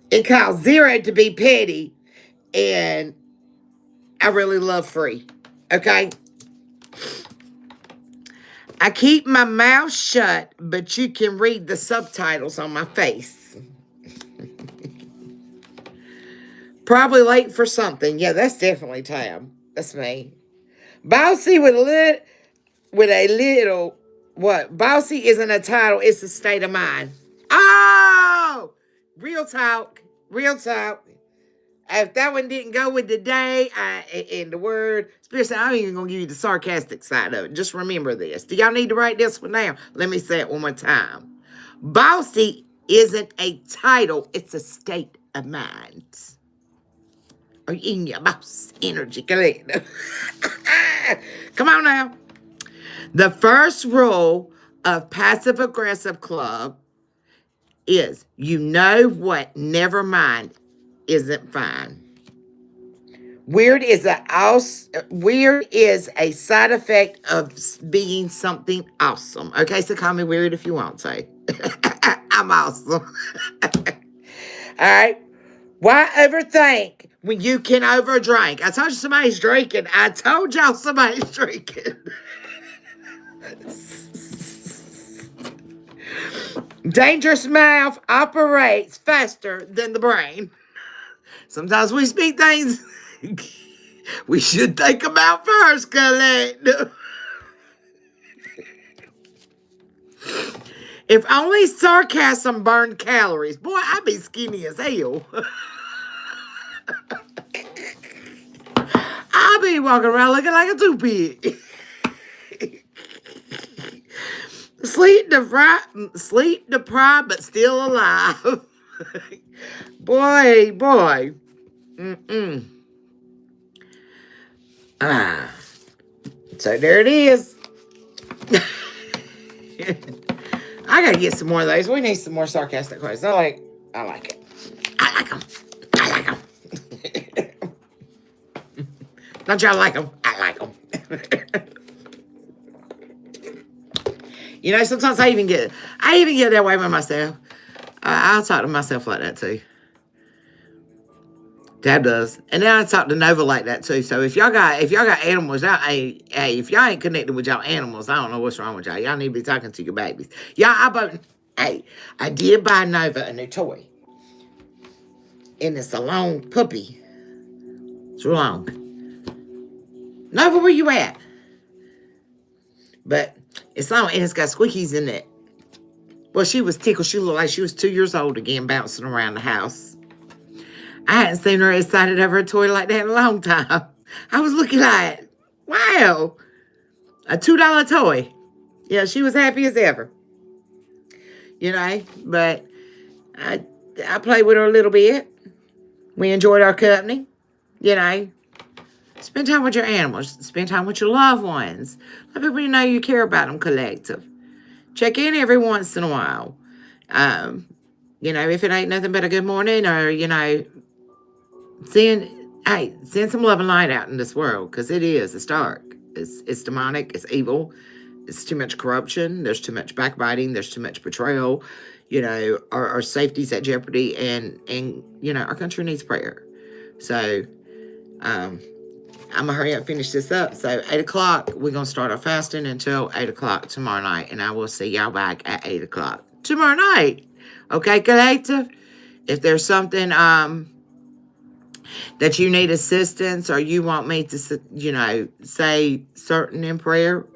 It calls 0 to be petty, and I really love free. Okay? I keep my mouth shut, but you can read the subtitles on my face. Probably late for something. Yeah, that's definitely Tab. That's me. Bossy with a little, what? Bossy isn't a title, it's a state of mind. Oh! Real talk. Real talk. If that one didn't go with the day and the word, especially, I'm even going to give you the sarcastic side of it. Just remember this. Do y'all need to write this one down? Let me say it one more time. Bossy isn't a title, it's a state of mind. Are you in your boss energy collective? Come on now. The first rule of Passive Aggressive Club is you know what never mind isn't fine. Weird is a side effect of being something awesome. Okay, so call me weird if you want to. I'm awesome. All right. Why overthink when you can overdrink? I told you somebody's drinking. I told y'all somebody's drinking. Dangerous mouth operates faster than the brain. Sometimes we speak things we should think about first, collect. If only sarcasm burned calories. Boy, I'd be skinny as hell. I'll be walking around looking like a toothpick. Sleep deprived, but still alive. boy. So there it is. I gotta get some more of those. We need some more sarcastic quotes. I like it. I like them. Don't y'all like them? I like them. Sometimes I even get that way with myself. I'll talk to myself like that too. Dad does. And then I talk to Nova like that too. So if y'all got animals, if y'all ain't connected with y'all animals, I don't know what's wrong with y'all. Y'all need to be talking to your babies. I did buy Nova a new toy. And it's a long puppy. It's real long. Nova, where you at? But it's long and it's got squeakies in it. Well, she was tickled. She looked like she was 2 years old again, bouncing around the house. I hadn't seen her excited over a toy like that in a long time. I was looking like, wow, a $2 toy. Yeah, she was happy as ever. But I played with her a little bit. We enjoyed our company. Spend time with your animals. Spend time with your loved ones. Let people know you care about them, collective. Check in every once in a while. If it ain't nothing but a good morning or, send some love and light out in this world because it's dark. It's demonic. It's evil. It's too much corruption. There's too much backbiting. There's too much betrayal. Our safety's at jeopardy and our country needs prayer. So, I'm going to hurry up and finish this up. So, 8 o'clock, we're going to start our fasting until 8 o'clock tomorrow night. And I will see y'all back at 8 o'clock tomorrow night. Okay, collective? If there's something that you need assistance or you want me to, say certain in prayer,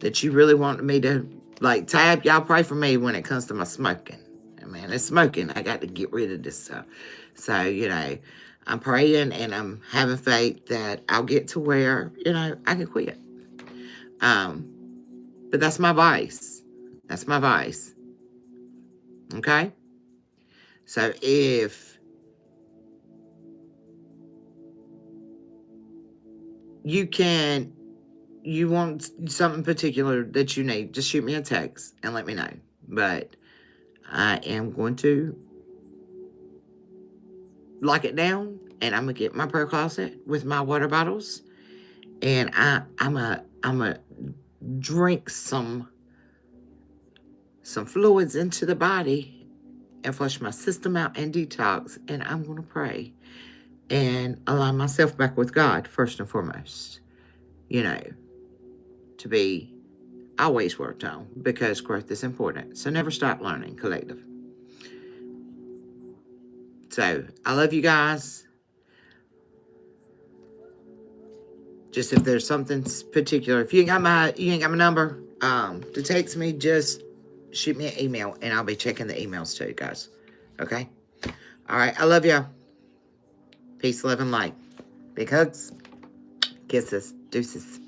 that you really want me to, like, Tab, y'all pray for me when it comes to my smoking. Man, it's smoking. I got to get rid of this stuff. So, you know, I'm praying and I'm having faith that I'll get to where, you know, I can quit. But that's my vice. That's my vice. Okay? So if you want something particular that you need, just shoot me a text and let me know. But I am going to lock it down, and I'm gonna get my prayer closet with my water bottles, and I'm a drink some fluids into the body and flush my system out and detox, and I'm gonna pray and align myself back with God first and foremost, you know, to be always worked on, because growth is important. So never stop learning, collective. So I love you guys. Just if there's something particular, if you ain't got my number to text me, just shoot me an email and I'll be checking the emails too, guys. Okay? All right. I love y'all. Peace, love, and light. Big hugs. Kisses. Deuces.